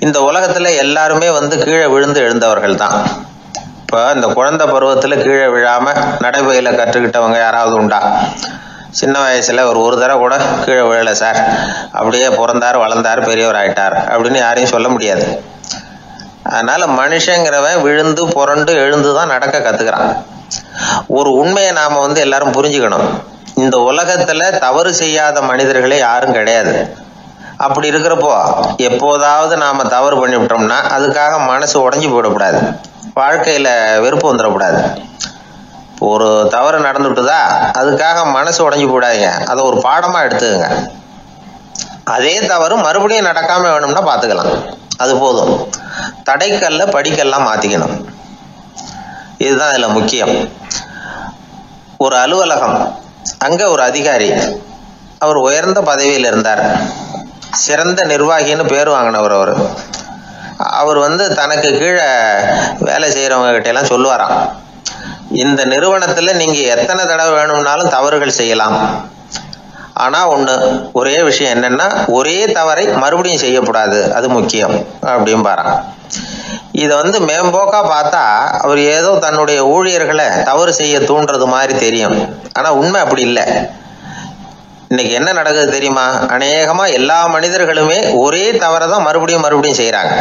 இந்த உலகத்துல எல்லாருமே கீழே விழுந்து எழுந்தவர்கள் தான். இப்ப இந்த குழந்தை பருவத்துல கீழே விழாம நடைபயில கற்றுக்கிட்டவங்க யாராவது உண்டா? சின்ன வயசுல ஒரு தடவை கூட கீழே விழல சார், அப்படியே பிறந்தார் வளர்ந்தார் பெரியவர் ஆயிட்டார் அப்படின்னு யாரையும் சொல்ல முடியாது. அதனால மனுஷங்கிறவன் விழுந்து புரண்டு எழுந்துதான் நடக்க கத்துக்கிறான். ஒரு உண்மையை நாம எல்லாரும் புரிஞ்சுக்கணும். இந்த உலகத்துல தவறு செய்யாத மனிதர்களே யாரும் கிடையாது. அப்படி இருக்கிறப்போ எப்போதாவது நாம தவறு பண்ணிவிட்டோம்னா அதுக்காக மனசு உடைஞ்சு போயிடக்கூடாது, வாழ்க்கையில வெறுப்பு வந்துடக்கூடாது. ஒரு தவறு நடந்துட்டுதா அதுக்காக மனசு உடைஞ்சு போடாதீங்க, அதை ஒரு பாடமா எடுத்துக்கங்க. அதே தவறு மறுபடியும் நடக்காம வேணும்னா பாத்துக்கலாம், அது போதும். தடைக்கல்ல படிக்கல்லாம் மாத்திக்கணும், இதுதான் இதுல முக்கியம். ஒரு அலுவலகம், அங்க ஒரு அதிகாரி, அவர் உயர்ந்த பதவியில் இருந்தார், சிறந்த நிர்வாகின்னு பேர் வாங்கினவர். அவர் தனக்கு கீழே வேலை செய்யறவங்க கிட்ட எல்லாம் சொல்லுவாராம், இந்த நிறுவனத்துல நீங்க எத்தனை தடவை வேணும்னாலும் தவறுகள் செய்யலாம், ஆனா ஒரே விஷயம் என்னன்னா ஒரே தவறை மறுபடியும் செய்யக்கூடாது, அது முக்கியம் அப்படின்பாராம். இத மேம்போக்கா பார்த்தா அவர் ஏதோ தன்னுடைய ஊழியர்களை தவறு செய்ய தூண்டுறது மாதிரி தெரியும். ஆனா உண்மை அப்படி இல்லை. இன்னைக்கு என்ன நடக்குது தெரியுமா? அநேகமா எல்லா மனிதர்களுமே ஒரே தவறை தான் மறுபடியும் மறுபடியும் செய்யறாங்க.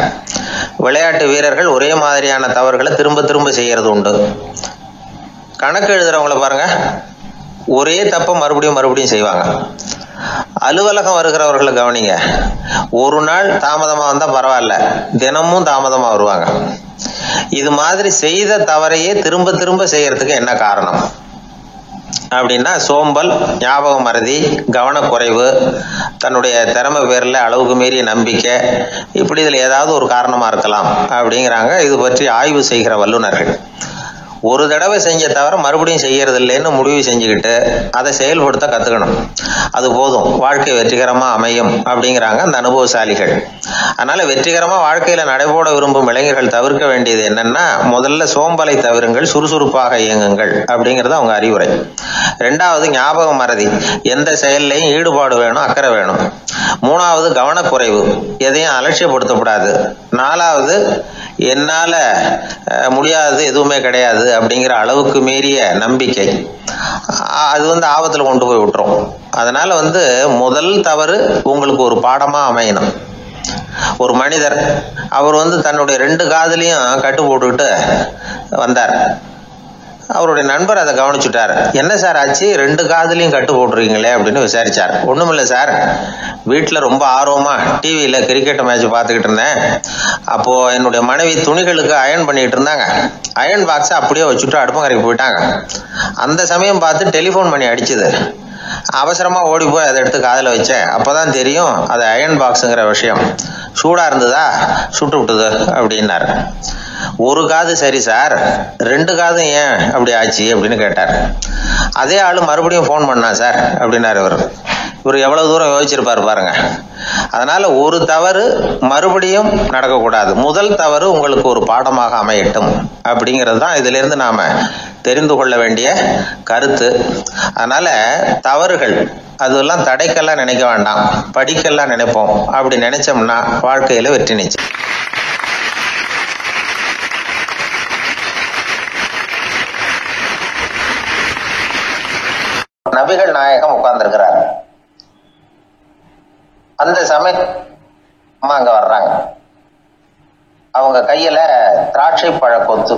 விளையாட்டு வீரர்கள் ஒரே மாதிரியான தவறுகளை திரும்ப திரும்ப செய்யறது உண்டு. கணக்கு எழுதுறவங்கள பாருங்க, ஒரே தப்ப மறுபடியும் மறுபடியும் செய்வாங்க. அலுவலகம் வருகிறவர்களை கவனிங்க, ஒரு நாள் தாமதமா வந்தா பரவாயில்ல, தினமும் தாமதமா வருவாங்க. இது மாதிரி செய்த தவறையே திரும்ப திரும்ப செய்யறதுக்கு என்ன காரணம் அப்படின்னா, சோம்பல், ஞாபக மறதி, கவனக்குறைவு, தன்னுடைய திறமை பேர்ல அளவுக்கு மீறிய நம்பிக்கை, இப்படி இதுல ஏதாவது ஒரு காரணமா இருக்கலாம் அப்படிங்கிறாங்க இது பற்றி ஆய்வு செய்கிற வல்லுநர்கள். ஒரு தடவை செஞ்ச தவிர மறுபடியும் செய்யறது இல்லைன்னு முடிவு செஞ்சுக்கிட்டு அதை செயல்படுத்த கத்துக்கணும், அது போதும், வாழ்க்கை வெற்றிகரமா அமையும் அப்படிங்கிறாங்க அந்த அனுபவசாலிகள். அதனால வெற்றிகரமா வாழ்க்கையில நடைபோட விரும்பும் இளைஞர்கள் தவிர்க்க வேண்டியது என்னன்னா, முதல்ல சோம்பலை தவிருங்கள், சுறுசுறுப்பாக இயங்குங்கள் அப்படிங்கறது அவங்க அறிவுரை. ரெண்டாவது ஞாபக மறதி, எந்த செயல்லையும் ஈடுபாடு வேணும், அக்கறை வேணும். மூணாவது கவனக்குறைவு, எதையும் அலட்சியப்படுத்தக்கூடாது. நாலாவது என்னால முடியாது, எதுவுமே கிடையாது அப்படிங்கிற அளவுக்கு மீறிய நம்பிக்கை, அது ஆபத்துல கொண்டு போய் விட்டுரும். அதனால முதல் தவறு உங்களுக்கு ஒரு பாடமா அமையணும். ஒரு மனிதர், அவர் தன்னுடைய 2 காதுலையும் கட்டு போட்டுக்கிட்டு வந்தார். அவருடைய நண்பர் அதை கவனிச்சுட்டார். என்ன சார் ஆச்சு, 2 காதுலையும் கட்டு போட்டுருக்கீங்களே அப்படின்னு விசாரிச்சார். ஒண்ணுமில்ல சார், வீட்டுல ரொம்ப ஆர்வமா டிவியில கிரிக்கெட் மேட்ச் பார்த்துக்கிட்டு இருந்தேன். அப்போ என்னுடைய மனைவி துணிகளுக்கு அயன் பண்ணிட்டு இருந்தாங்க. அயன் பாக்ஸை அப்படியே வச்சுட்டு அடுப்பங்கரைக்கு போயிட்டாங்க. அந்த சமயம் பார்த்து டெலிபோன் பண்ணி அடிச்சுது. அவசரமா ஓடி போய் அதை எடுத்து காதுல வச்சேன். அப்பதான் தெரியும் அது அயன் பாக்ஸுங்கிற விஷயம். சூடா இருந்ததா, சுட்டு விட்டுது அப்படின்னாரு. ஒரு காது சரி சார், 2 காதும் ஏன் அப்படி ஆச்சு அப்படின்னு கேட்டார். அதே ஆளு மறுபடியும் போன் பண்ணா சார் அப்படின்னாரு. இவர் எவ்வளவு தூரம் யோசிச்சிருப்பாரு பாருங்க. அதனால ஒரு தவறு மறுபடியும் நடக்கக்கூடாது, முதல் தவறு உங்களுக்கு ஒரு பாடமாக அமையட்டும் அப்படிங்கிறது தான் இதுல இருந்து நாம தெரிந்து கொள்ள வேண்டிய கருத்து. அதனால தவறுகள் அதெல்லாம் தடைக்கெல்லாம் நினைக்க வேண்டாம், படிக்கெல்லாம் நினைப்போம். அப்படி நினைச்சோம்னா வாழ்க்கையில வெற்றி நிச்சயம். நபிகள் நாயகம் உட்கார்ந்திருக்கிறார். அந்த சமயம் அம்மா அங்க வர்றாங்க. அவங்க கையில திராட்சை பழ கொத்து,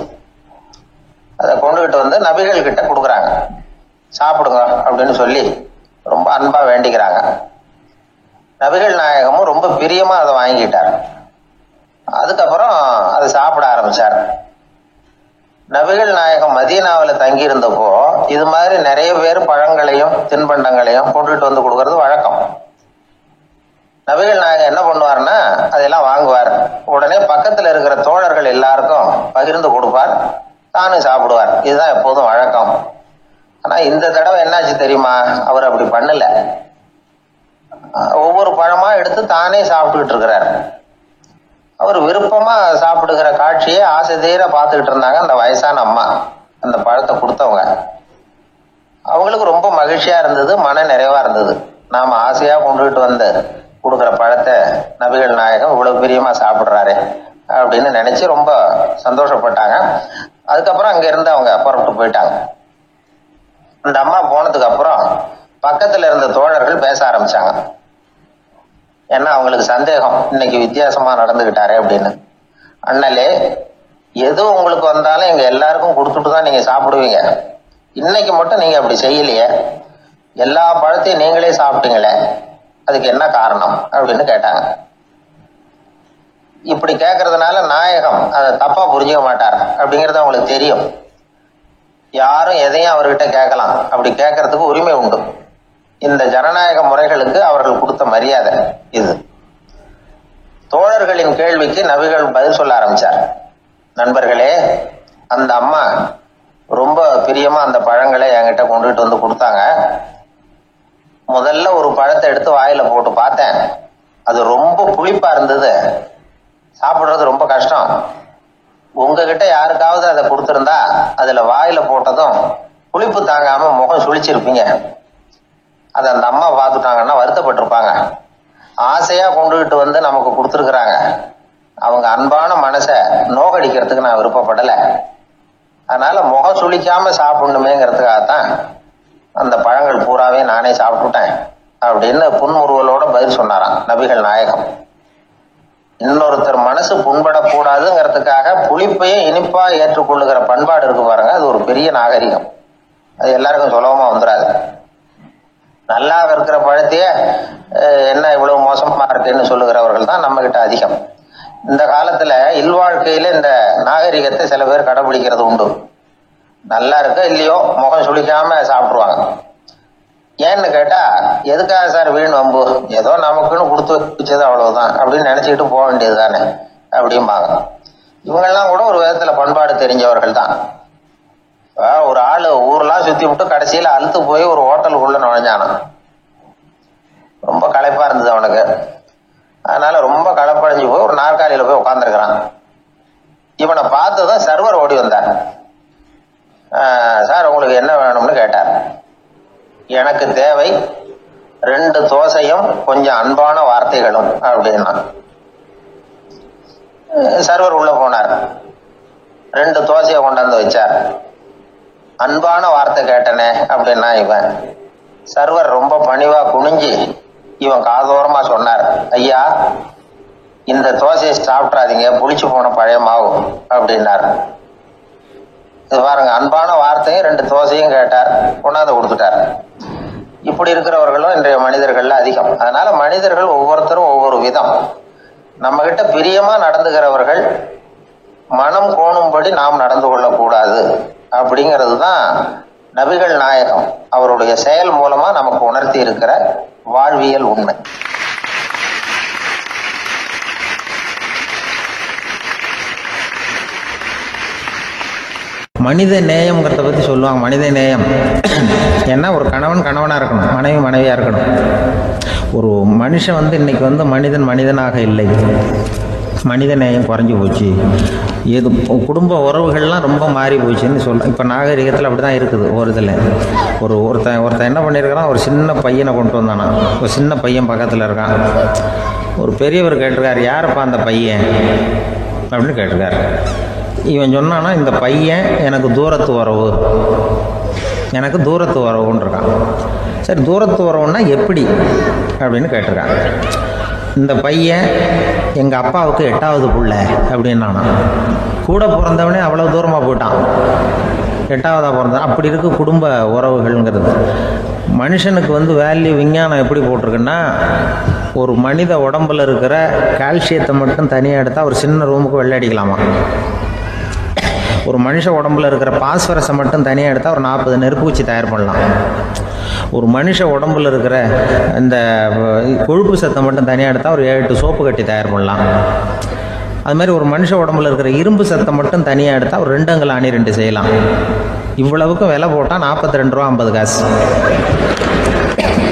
அதை கொண்டுகிட்டு நபிகள் கிட்ட கொடுக்குறாங்க. சாப்பிடுங்க அப்படின்னு சொல்லி ரொம்ப அன்பா வேண்டிக்கிறாங்க. நபிகள் நாயகமும் ரொம்ப பிரியமா அதை வாங்கிட்டார். அதுக்கப்புறம் அதை சாப்பிட ஆரம்பிச்சார். நபிகள் நாயகம் மதீனாவில் தங்கி இருந்தப்போ இது மாதிரி நிறைய பேர் பழங்களையும் தின்பண்டங்களையும் கொண்டுட்டு கொடுக்கறது வழக்கம். நபிகள் நாயகம் என்ன பண்ணுவார்னா அதெல்லாம் வாங்குவார். உடனே பக்கத்துல இருக்கிற தோழர்கள் எல்லாருக்கும் பகிர்ந்து கொடுப்பார், தானும் சாப்பிடுவார். இதுதான் எப்போதும் வழக்கம். ஆனா இந்த தடவை என்னாச்சு தெரியுமா, அவர் அப்படி பண்ணல. ஒவ்வொரு பழமா எடுத்து தானே சாப்பிட்டுக்கிட்டு இருக்கிறார். அவர் விருப்பமா சாப்பிடுகிற காட்சியை ஆசை தீர பார்த்துக்கிட்டு இருந்தாங்க அந்த வயசான அம்மா, அந்த பழத்தை கொடுத்தவங்க. அவங்களுக்கு ரொம்ப மகிழ்ச்சியா இருந்தது, மன நிறைவா இருந்தது. நாம ஆசையா கொண்டுகிட்டு கொடுக்குற பழத்தை நபிகள் நாயகம் இவ்வளவு பிரியமா சாப்பிடுறாரு அப்படின்னு நினைச்சு ரொம்ப சந்தோஷப்பட்டாங்க. அதுக்கப்புறம் அங்க இருந்து அவங்க புறப்பட்டு போயிட்டாங்க. அந்த அம்மா போனதுக்கு அப்புறம் பக்கத்துல இருந்த தோழர்கள் பேச ஆரம்பிச்சாங்க. ஏன்னா அவங்களுக்கு சந்தேகம், இன்னைக்கு வித்தியாசமா நடந்துகிட்டாரு அப்படின்னு. அண்ணலே, எது உங்களுக்கு வந்தாலும் எங்க எல்லாருக்கும் கொடுத்துட்டு தான் நீங்க சாப்பிடுவீங்க. இன்னைக்கு மட்டும் நீங்க அப்படி செய்யலையே, எல்லா பழத்தையும் நீங்களே சாப்பிட்டீங்களே, அதுக்கு என்ன காரணம் அப்படின்னு கேட்டாங்க. இப்படி கேட்கறதுனால நாயகம் அதை தப்பா புரிஞ்சுக்க மாட்டார் அப்படிங்கிறது அவங்களுக்கு தெரியும். யாரும் எதையும் அவர்கிட்ட கேட்கலாம், அப்படி கேட்கறதுக்கு உரிமை உண்டு. இந்த ஜனநாயக முறைகளுக்கு அவர்கள் கொடுத்த மரியாதை இது. தோழர்களின் கேள்விக்கு நபிகள் பதில் சொல்ல ஆரம்பிச்சார். நண்பர்களே, அந்த அம்மா ரொம்ப பிரியமா அந்த பழங்களை என்கிட்ட கொண்டுகிட்டு வந்து கொடுத்தாங்க. முதல்ல ஒரு பழத்தை எடுத்து வாயில போட்டு பார்த்தேன். அது ரொம்ப புளிப்பா இருந்தது, சாப்பிடுறது ரொம்ப கஷ்டம். உங்ககிட்ட யாருக்காவது அதை கொடுத்துருந்தா அதுல வாயில போட்டதும் புளிப்பு தாங்காம முகம் சுழிச்சிருப்பீங்க. அதை அந்த அம்மா பார்த்துட்டாங்கன்னா வருத்தப்பட்டிருப்பாங்க. ஆசையா கொண்டுகிட்டு வந்து நமக்கு கொடுத்துருக்குறாங்க. அவங்க அன்பான மனசை நோகடிக்கிறதுக்கு நான் விருப்பப்படலை. அதனால முகம் சுழிக்காம சாப்பிடணுமேங்கிறதுக்காகத்தான் அந்த பழங்கள் பூராவே நானே சாப்பிட்டுட்டேன் அப்படின்னு புன்முறுவலோட பதில் சொன்னாராம் நபிகள் நாயகம். இன்னொருத்தர் மனசு புண்படக்கூடாதுங்கிறதுக்காக புளிப்பையும் இனிப்பா ஏற்றுக்கொள்ளுகிற பண்பாடு இருக்கு பாருங்க, அது ஒரு பெரிய நாகரிகம். அது எல்லாருக்கும் சுலபமா வந்துடாது. நல்லா இருக்கிற பழத்தையே என்ன இவ்வளவு மோசமா இருக்குன்னு சொல்லுகிறவர்கள் தான் நம்ம கிட்ட அதிகம். இந்த காலத்துல இல்வாழ்க்கையில இந்த நாகரிகத்தை சில பேர் கடைபிடிக்கிறது உண்டு. நல்லா இருக்க இல்லையோ முகம் சுளிக்காம சாப்பிடுவாங்க. ஏன்னு கேட்டா, எதுக்காக சார் வீண் வம்பு, ஏதோ நமக்குன்னு கொடுத்து வச்சது அவ்வளவுதான் அப்படின்னு நினைச்சுக்கிட்டு போக வேண்டியது தானே அப்படிம்பாங்க. இவங்கெல்லாம் கூட ஒரு விதத்துல பண்பாடு தெரிஞ்சவர்கள் தான். ஒரு ஆளு ஊரெல்லாம் சுத்தி விட்டு கடைசியில அழுத்து போய் ஒரு ஹோட்டலுக்குள்ள நுழைஞ்சானா. ரொம்ப களைப்பா இருந்தது அவனுக்கு. அதனால ரொம்ப களைப்படைஞ்சு போய் ஒரு நாற்காலியில போய் உட்கார்ந்துருக்கிறான். இவனை பார்த்ததும் சர்வர் ஓடி வந்தார். சார் உங்களுக்கு என்ன வேணும்னு கேட்டார். எனக்கு தேவை 2 தோசையும் கொஞ்சம் அன்பான வார்த்தைகளும் அப்படின்னா. சர்வர் உள்ள போனார், 2 தோசையை கொண்டாந்து வச்சார். அன்பான வார்த்தை கேட்டனே அப்படின்னா இவன். சர்வர் ரொம்ப பணிவா குனிஞ்சு இவன் காதோரமா சொன்னார், ஐயா இந்த தோசையை சாப்பிட்றாதீங்க, புளிச்சு போன பழைய மாவு அப்படின்னார். இது பாருங்க, அன்பான வார்த்தையும் 2 தோசையும் கேட்டார், கொண்டாந்து கொடுத்துட்டார். இப்படி இருக்கிறவர்களும் இன்றைய மனிதர்கள்ல அதிகம். அதனால மனிதர்கள் ஒவ்வொருத்தரும் ஒவ்வொரு விதம். நம்ம கிட்ட பிரியமா நடந்துகிறவர்கள் மனம் கோணும்படி நாம் நடந்து கொள்ளக்கூடாது அப்படிங்கிறது தான் நபிகள் நாயகம் அவருடைய செயல் மூலமா நமக்கு உணர்த்தி இருக்கிற வாழ்வியல் உண்மை. மனித நேயம்ங்கிறத பற்றி சொல்லுவாங்க. மனித நேயம் ஏன்னா ஒரு கணவன் கணவனாக இருக்கணும், மனைவி மனைவியாக இருக்கணும். ஒரு மனுஷன் இன்னைக்கு மனிதனாக இல்லை, மனித நேயம் குறைஞ்சி போச்சு. எது குடும்ப உறவுகள்லாம் ரொம்ப மாறி போச்சுன்னு சொல்லலாம். இப்போ நாகரிகத்தில் அப்படி தான் இருக்குது. ஒரு இதில் ஒருத்தன் என்ன பண்ணியிருக்கிறான், ஒரு சின்ன பையனை கொண்டு வந்தானா. ஒரு சின்ன பையன் பக்கத்தில் இருக்கான். ஒரு பெரியவர் கேட்டிருக்காரு, யாருப்பா அந்த பையன் அப்படின்னு கேட்டிருக்காரு. இவன் சொன்னான்னா, இந்த பையன் எனக்கு தூரத்து உறவுன்னு இருக்கான். சரி, தூரத்து உறவுன்னா எப்படி அப்படின்னு கேட்டிருக்கான். இந்த பையன் எங்கள் அப்பாவுக்கு 8வது புள்ள அப்படின்னானா. கூட பிறந்தவனே அவ்வளோ தூரமாக போயிட்டான், 8வதாக பிறந்தான். அப்படி இருக்கு குடும்ப உறவுகள்ங்கிறது. மனுஷனுக்கு வேல்யூ விஞ்ஞானம் எப்படி போட்டிருக்குன்னா, ஒரு மனித உடம்புல இருக்கிற கால்சியத்தை மட்டும் தனியாக எடுத்தால் ஒரு சின்ன ரூமுக்கு வெள்ளை அடிக்கலாமா. ஒரு மனுஷ உடம்புல இருக்கிற பாஸ்பரஸை மட்டும் தனியாக எடுத்தால் ஒரு 40 நெருப்பூச்சி தயார் பண்ணலாம். ஒரு மனுஷ உடம்புல இருக்கிற இந்த கொழுப்பு சத்தை மட்டும் தனியாக எடுத்தால் ஒரு 7 சோப்பு கட்டி தயார் பண்ணலாம். அது மாதிரி ஒரு மனுஷ உடம்புல இருக்கிற இரும்பு சத்தை மட்டும் தனியாக எடுத்தால் ஒரு 2 அங்குல ஆணி 2 செய்யலாம். இவ்வளவுக்கும் விலை போட்டால் 42 ரூபா 50 காசு.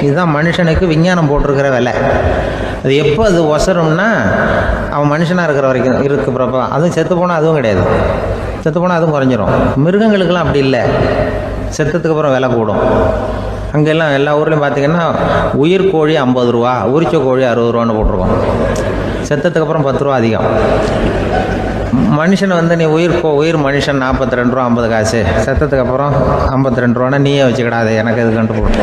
இதுதான் மனுஷனுக்கு விஞ்ஞானம் போட்டிருக்கிற விலை. அது எப்போ அது ஒசரும்னா, அவன் மனுஷனாக இருக்கிற வரைக்கும் இருக்கிறப்ப தான். அதுவும் செத்து போனால் அதுவும் கிடையாது, செத்து போனால் அதுவும் குறைஞ்சிரும். மிருகங்களுக்கெல்லாம் அப்படி இல்லை, செத்ததுக்கு அப்புறம் விலை கூடும். அங்கெல்லாம் எல்லா ஊர்லேயும் பார்த்தீங்கன்னா உயிர் கோழி 50 ரூபா, உரிச்ச கோழி 60 ரூபான்னு போட்டிருக்கோம். செத்ததுக்கு அப்புறம் 10 ரூபா அதிகம். மனுஷன் நீ உயிர் மனுஷன் 42 ரூபா 50 காசு, செத்ததுக்கு அப்புறம் 52 ரூபான்னா நீயே வச்சுக்கிடாது, எனக்கு இது கண்டு போட்டு.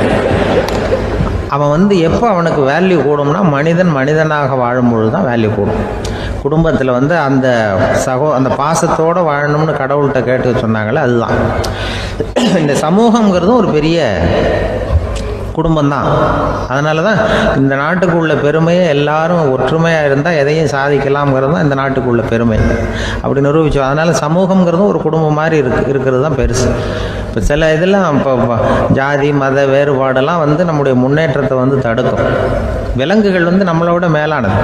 அவன் எப்போ அவனுக்கு வேல்யூ கூடும்னா, மனிதனாக வாழும்பொழுது தான் வேல்யூ கூடும். குடும்பத்தில் அந்த அந்த பாசத்தோடு வாழணும்னு கடவுள்கிட்ட கேட்டு சொன்னாங்களே, அதுதான். இந்த சமூகங்கிறதும் ஒரு பெரிய குடும்பம் தான். அதனால தான் இந்த நாட்டுக்கு உள்ள பெருமையை எல்லாரும் ஒற்றுமையாக இருந்தால் எதையும் சாதிக்கலாம்ங்கிறது தான் இந்த நாட்டுக்கு உள்ள பெருமை அப்படி நிரூபித்தோம். அதனால் சமூகங்கிறதும் ஒரு குடும்பம் மாதிரி இருக்கிறது தான் பெருசு. இப்போ சில இதெல்லாம் இப்போ ஜாதி மத வேறுபாடெல்லாம் நம்முடைய முன்னேற்றத்தை தடுக்கும். விலங்குகள் நம்மளோட மேலானது.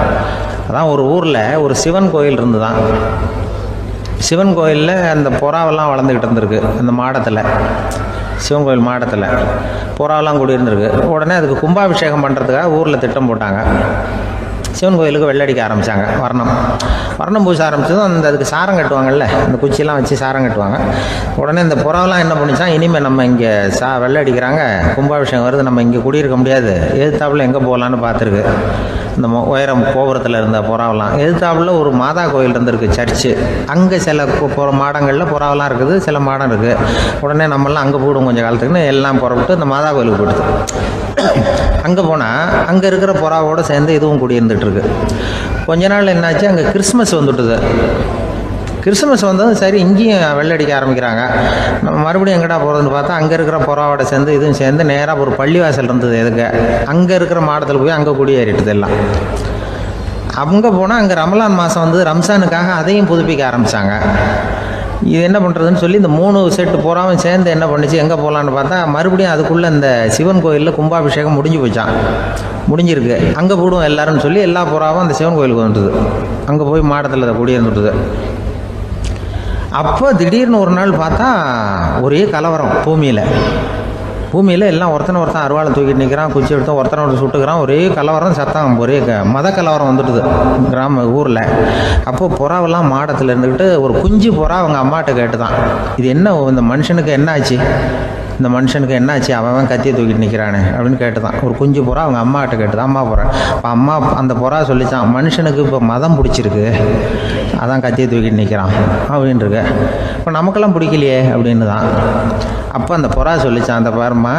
அதான் ஒரு ஊரில் ஒரு சிவன் கோயில் இருந்து தான். சிவன் கோயிலில் அந்த புறாவெல்லாம் வளர்ந்துக்கிட்டு இருந்திருக்கு. அந்த மாடத்தில், சிவன் கோயில் மாடத்தில் புறாவெல்லாம் கூடியிருந்திருக்கு. உடனே அதுக்கு கும்பாபிஷேகம் பண்ணுறதுக்காக ஊரில் திட்டம் போட்டாங்க. சிவன் கோயிலுக்கு வெள்ளடிக்க ஆரம்பித்தாங்க. வர்ணம் பூச ஆரம்பிச்சதும் அதுக்கு சாரம் கட்டுவாங்கல்ல, அந்த குச்சியெல்லாம் வச்சு சாரம் கட்டுவாங்க. உடனே இந்த புறாவெல்லாம் என்ன பண்ணிச்சான், இனிமேல் நம்ம இங்கே வெள்ளடிக்கிறாங்க, கும்பாபிஷேகம் வருது, நம்ம இங்கே குடியிருக்க முடியாது, எதிர்த்தாப்புல எங்கே போகலான்னு பார்த்துருக்கு. இந்த உயரம் கோபுரத்தில் இருந்த புறாவெல்லாம் எதிர்த்தாப்புல ஒரு மாதா கோயில் இருந்திருக்கு, சர்ச்சு. அங்கே சில மாடங்களில் புறாவெல்லாம் இருக்குது, சில மாடம் இருக்குது. உடனே நம்மளாம் அங்கே போயிடும் கொஞ்சம் காலத்துக்குன்னு எல்லாம் புறப்பட்டு இந்த மாதா கோயிலுக்கு போயிடுது. அங்கே போனால் அங்கே இருக்கிற புறாவோடு சேர்ந்து இதுவும் குடியிருந்துட்டு இருக்கு. கொஞ்ச நாள் என்னாச்சு, அங்கே கிறிஸ்மஸ் வந்துட்டுது. கிறிஸ்மஸ் வந்ததும் சரி இங்கேயும் வெள்ளடிக்க ஆரம்பிக்கிறாங்க. நம்ம மறுபடியும் எங்கடா போகிறதுன்னு பார்த்தா அங்கே இருக்கிற புறாவோட சேர்ந்து இதுவும் சேர்ந்து நேராக ஒரு பள்ளிவாசல் இருந்தது. எதுக்கு அங்கே இருக்கிற மாடத்தில் போய் அங்கே குடியேறிட்டுது எல்லாம். அங்கே போனால் அங்கே ரமலான் மாதம் ரம்ஜானுக்காக அதையும் புதுப்பிக்க ஆரம்பித்தாங்க. இது என்ன பண்ணுறதுன்னு சொல்லி இந்த 3 செட்டு புறாவும் சேர்ந்து என்ன பண்ணிச்சு, எங்கே போகலான்னு பார்த்தா மறுபடியும் அதுக்குள்ளே இந்த சிவன் கோயிலில் கும்பாபிஷேகம் முடிஞ்சு போச்சான். முடிஞ்சிருக்கு, அங்கே போடுவோம் எல்லாருன்னு சொல்லி எல்லா புறாவும் அந்த சிவன் கோயிலுக்கு வந்துட்டுது. அங்கே போய் மாடத்தில் அதை குடியிருந்துட்டுது. அப்போ திடீர்னு ஒரு நாள் பார்த்தா ஒரே கலவரம் பூமியில் எல்லாம் ஒருத்தன் அருவாளை தூக்கிட்டு நிற்கிறான், குச்சி எடுத்து ஒருத்தனை சுட்டுக்கிறான். ஒரே கலவரம், சத்தம், ஒரே மத கலவரம் வந்துட்டுது ஊரில். அப்போது புறாவெல்லாம் மாடத்தில் இருந்துக்கிட்டு ஒரு குஞ்சு புறா அவங்க அம்மாட்ட கேட்டுதான், இது என்ன இந்த மனுஷனுக்கு என்ன ஆச்சு, இந்த மனுஷனுக்கு என்னாச்சு, அவன் கத்தியை தூக்கிட்டு நிற்கிறானே அப்படின்னு கேட்டுதான். ஒரு குஞ்சு புறா அவங்க அம்மாட்ட கேட்டுதான். அம்மா புறா. இப்போ அம்மா அந்த புறா சொல்லிச்சான், மனுஷனுக்கு இப்போ மதம் பிடிச்சிருக்கு, அதான் கத்தியை தூக்கிட்டு நிற்கிறான் அப்படின்ருக்கு. இப்போ நமக்கெல்லாம் பிடிக்கலையே அப்படின்னு தான். அப்போ அந்த புறா சொல்லிச்சான், அந்த பாருமா,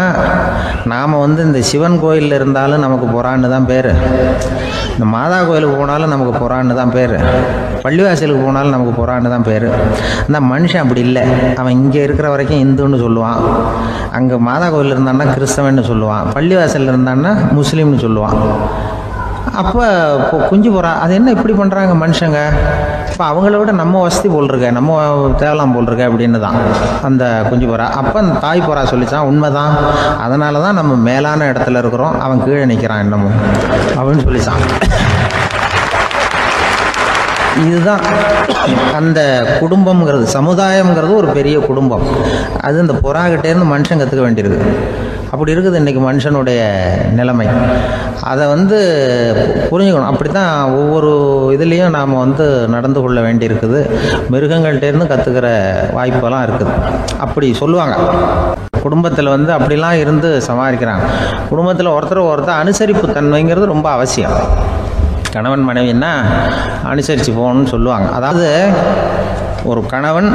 நாம் இந்த சிவன் கோயிலில் இருந்தாலும் நமக்கு புறான்னு தான் பேர், இந்த மாதா கோயிலுக்கு போனாலும் நமக்கு புறான்னு தான் பேர், பள்ளிவாசலுக்கு போனாலும் நமக்கு புறான்னு தான் பேர். அந்த மனுஷன் அப்படி இல்லை. அவன் இங்கே இருக்கிற வரைக்கும் இந்துன்னு சொல்லுவான், அங்கே மாதா கோயில் இருந்தான்னா கிறிஸ்தவன்னு சொல்லுவான், பள்ளிவாசலில் இருந்தான்னா முஸ்லீம்னு சொல்லுவான். அப்போ இப்போ குஞ்சு புறா அது என்ன இப்படி பண்ணுறாங்க மனுஷங்க, இப்போ அவங்கள விட நம்ம வசதி போல் இருக்க, நம்ம தேவலாம் போல் இருக்க அப்படின்னு தான் அந்த குஞ்சு புறா. அப்போ அந்த தாய் புறா சொல்லிச்சான், உண்மைதான், அதனால தான் நம்ம மேலான இடத்துல இருக்கிறோம், அவன் கீழே நிற்கிறான் என்னமோ அப்படின்னு சொல்லிச்சான். இதுதான் அந்த குடும்பம்ங்கிறது, சமுதாயம்ங்கிறது ஒரு பெரிய குடும்பம். அது இந்த புறாகிட்டேருந்து மனுஷன் கற்றுக்க வேண்டியிருக்கு. அப்படி இருக்குது இன்றைக்கி மனுஷனுடைய நிலைமை. அதை புரிஞ்சுக்கணும். அப்படி தான் ஒவ்வொரு இதுலேயும் நாம் நடந்து கொள்ள வேண்டியிருக்குது. மிருகங்கள்டேருந்து கற்றுக்கிற வாய்ப்பெல்லாம் இருக்குது. அப்படி சொல்லுவாங்க, குடும்பத்தில் அப்படிலாம் இருந்து சமாளிக்கிறாங்க. குடும்பத்தில் ஒருத்தர் அனுசரிப்பு தன்மைங்கிறது ரொம்ப அவசியம். கணவன் மனைவின்னா அனுசரித்து போகணும்னு சொல்லுவாங்க. அதாவது ஒரு கணவன்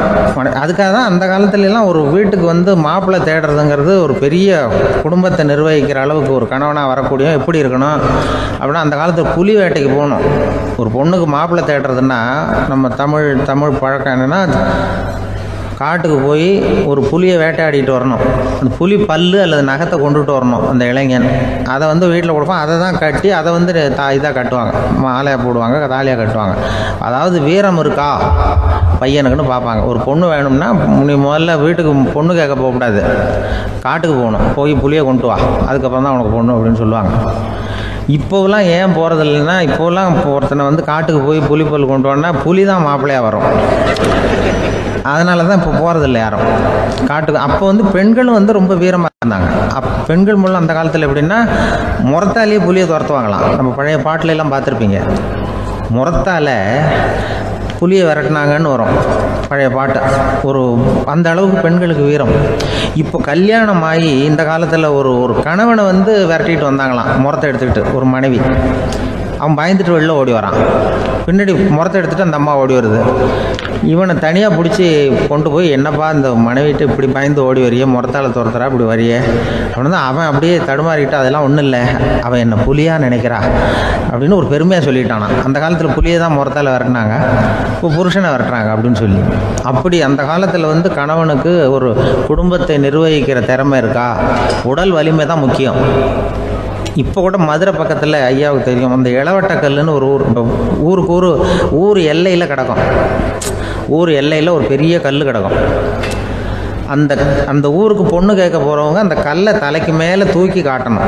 அதுக்காக தான் அந்த காலத்துலலாம் ஒரு வீட்டுக்கு மாப்பிள்ளை தேடுறதுங்கிறது ஒரு பெரிய குடும்பத்தை நிர்வகிக்கிற அளவுக்கு ஒரு கணவனாக வரக்கூடிய எப்படி இருக்கணும் அப்படின்னா, அந்த காலத்தில் புலி வேட்டைக்கு போகணும். ஒரு பொண்ணுக்கு மாப்பிள்ளை தேடுறதுன்னா நம்ம தமிழ் பழக்கம் என்னென்னா, காட்டுக்கு போய் ஒரு புலியை வேட்டையாடிட்டு வரணும். அந்த புலி பல்லு அல்லது நகத்தை கொண்டுட்டு வரணும் அந்த இளைஞன். அதை வீட்டில் கொடுப்பான். அதை தான் கட்டி அதை இதாக கட்டுவாங்க, மாலையாக போடுவாங்க, தாலியாக கட்டுவாங்க. அதாவது வீரம் இருக்கா பையனுக்குன்னு பார்ப்பாங்க. ஒரு பொண்ணு வேணும்னா நீ முதல்ல வீட்டுக்கு பொண்ணு கேட்க போகக்கூடாது, காட்டுக்கு போகணும், போய் புலியை கொண்டு வா, அதுக்கப்புறம் தான் உனக்கு பொண்ணு அப்படின்னு சொல்லுவாங்க. இப்போலாம் ஏன் போகிறது இல்லைன்னா, இப்போலாம் ஒருத்தனை காட்டுக்கு போய் புலிப்பல் கொண்டு வரனா புலி தான் மாப்பிள்ளையாக வரும். அதனால தான் இப்போ போகிறதில்ல யாரும் காட்டுக்கு. அப்போ பெண்களும் ரொம்ப வீரமாக இருந்தாங்க. பெண்கள் மூலம் அந்த காலத்தில் எப்படின்னா, முறத்தாலேயே புலியை துரத்துவாங்களாம். நம்ம பழைய பாட்டிலெல்லாம் பார்த்துருப்பீங்க, முறத்தால் புலியை விரட்டினாங்கன்னு வரும் பழைய பாட்டு. அந்த அளவுக்கு பெண்களுக்கு வீரம். இப்போ கல்யாணம் ஆகி இந்த காலத்தில் ஒரு கணவனை விரட்டிட்டு வந்தாங்களாம் முறத்தை எடுத்துக்கிட்டு ஒரு மனைவி. அவன் பயந்துட்டு வெளில ஓடி வரான். பின்னாடி முறத்தை எடுத்துகிட்டு அந்த அம்மா ஓடி வருது. இவனை தனியாக பிடிச்சி கொண்டு போய், என்னப்பா இந்த மனைவிட்டு இப்படி பயந்து ஓடி வரையே, முறத்தால் துரத்துறா இப்படி வரையே அப்படின்னு தான் அவன் அப்படியே தடுமாறிக்கிட்டு, அதெல்லாம் ஒன்றும் இல்லை, அவன் என்ன புலியாக நினைக்கிறா அப்படின்னு ஒரு பெருமையாக சொல்லிட்டானான். அந்த காலத்தில் புலியை தான் முறத்தால் விரட்டினாங்க, இப்போ புருஷனை விரட்டுறாங்க அப்படின்னு சொல்லி. அப்படி அந்த காலத்தில் வந்து கணவனுக்கு ஒரு குடும்பத்தை நிர்வகிக்கிற திறமை இருக்கா, உடல் வலிமை தான் முக்கியம். இப்போ கூட மதுரை பக்கத்தில் ஐயாவுக்கு தெரியும், அந்த இளவட்டக்கல்லுன்னு ஒரு ஊருக்கு ஊர் எல்லையில் கிடக்கும். ஊர் எல்லையில் ஒரு பெரிய கல் கிடக்கும். அந்த ஊருக்கு பொண்ணு கேட்க போகிறவங்க அந்த கல்லை தலைக்கு மேலே தூக்கி காட்டணும்.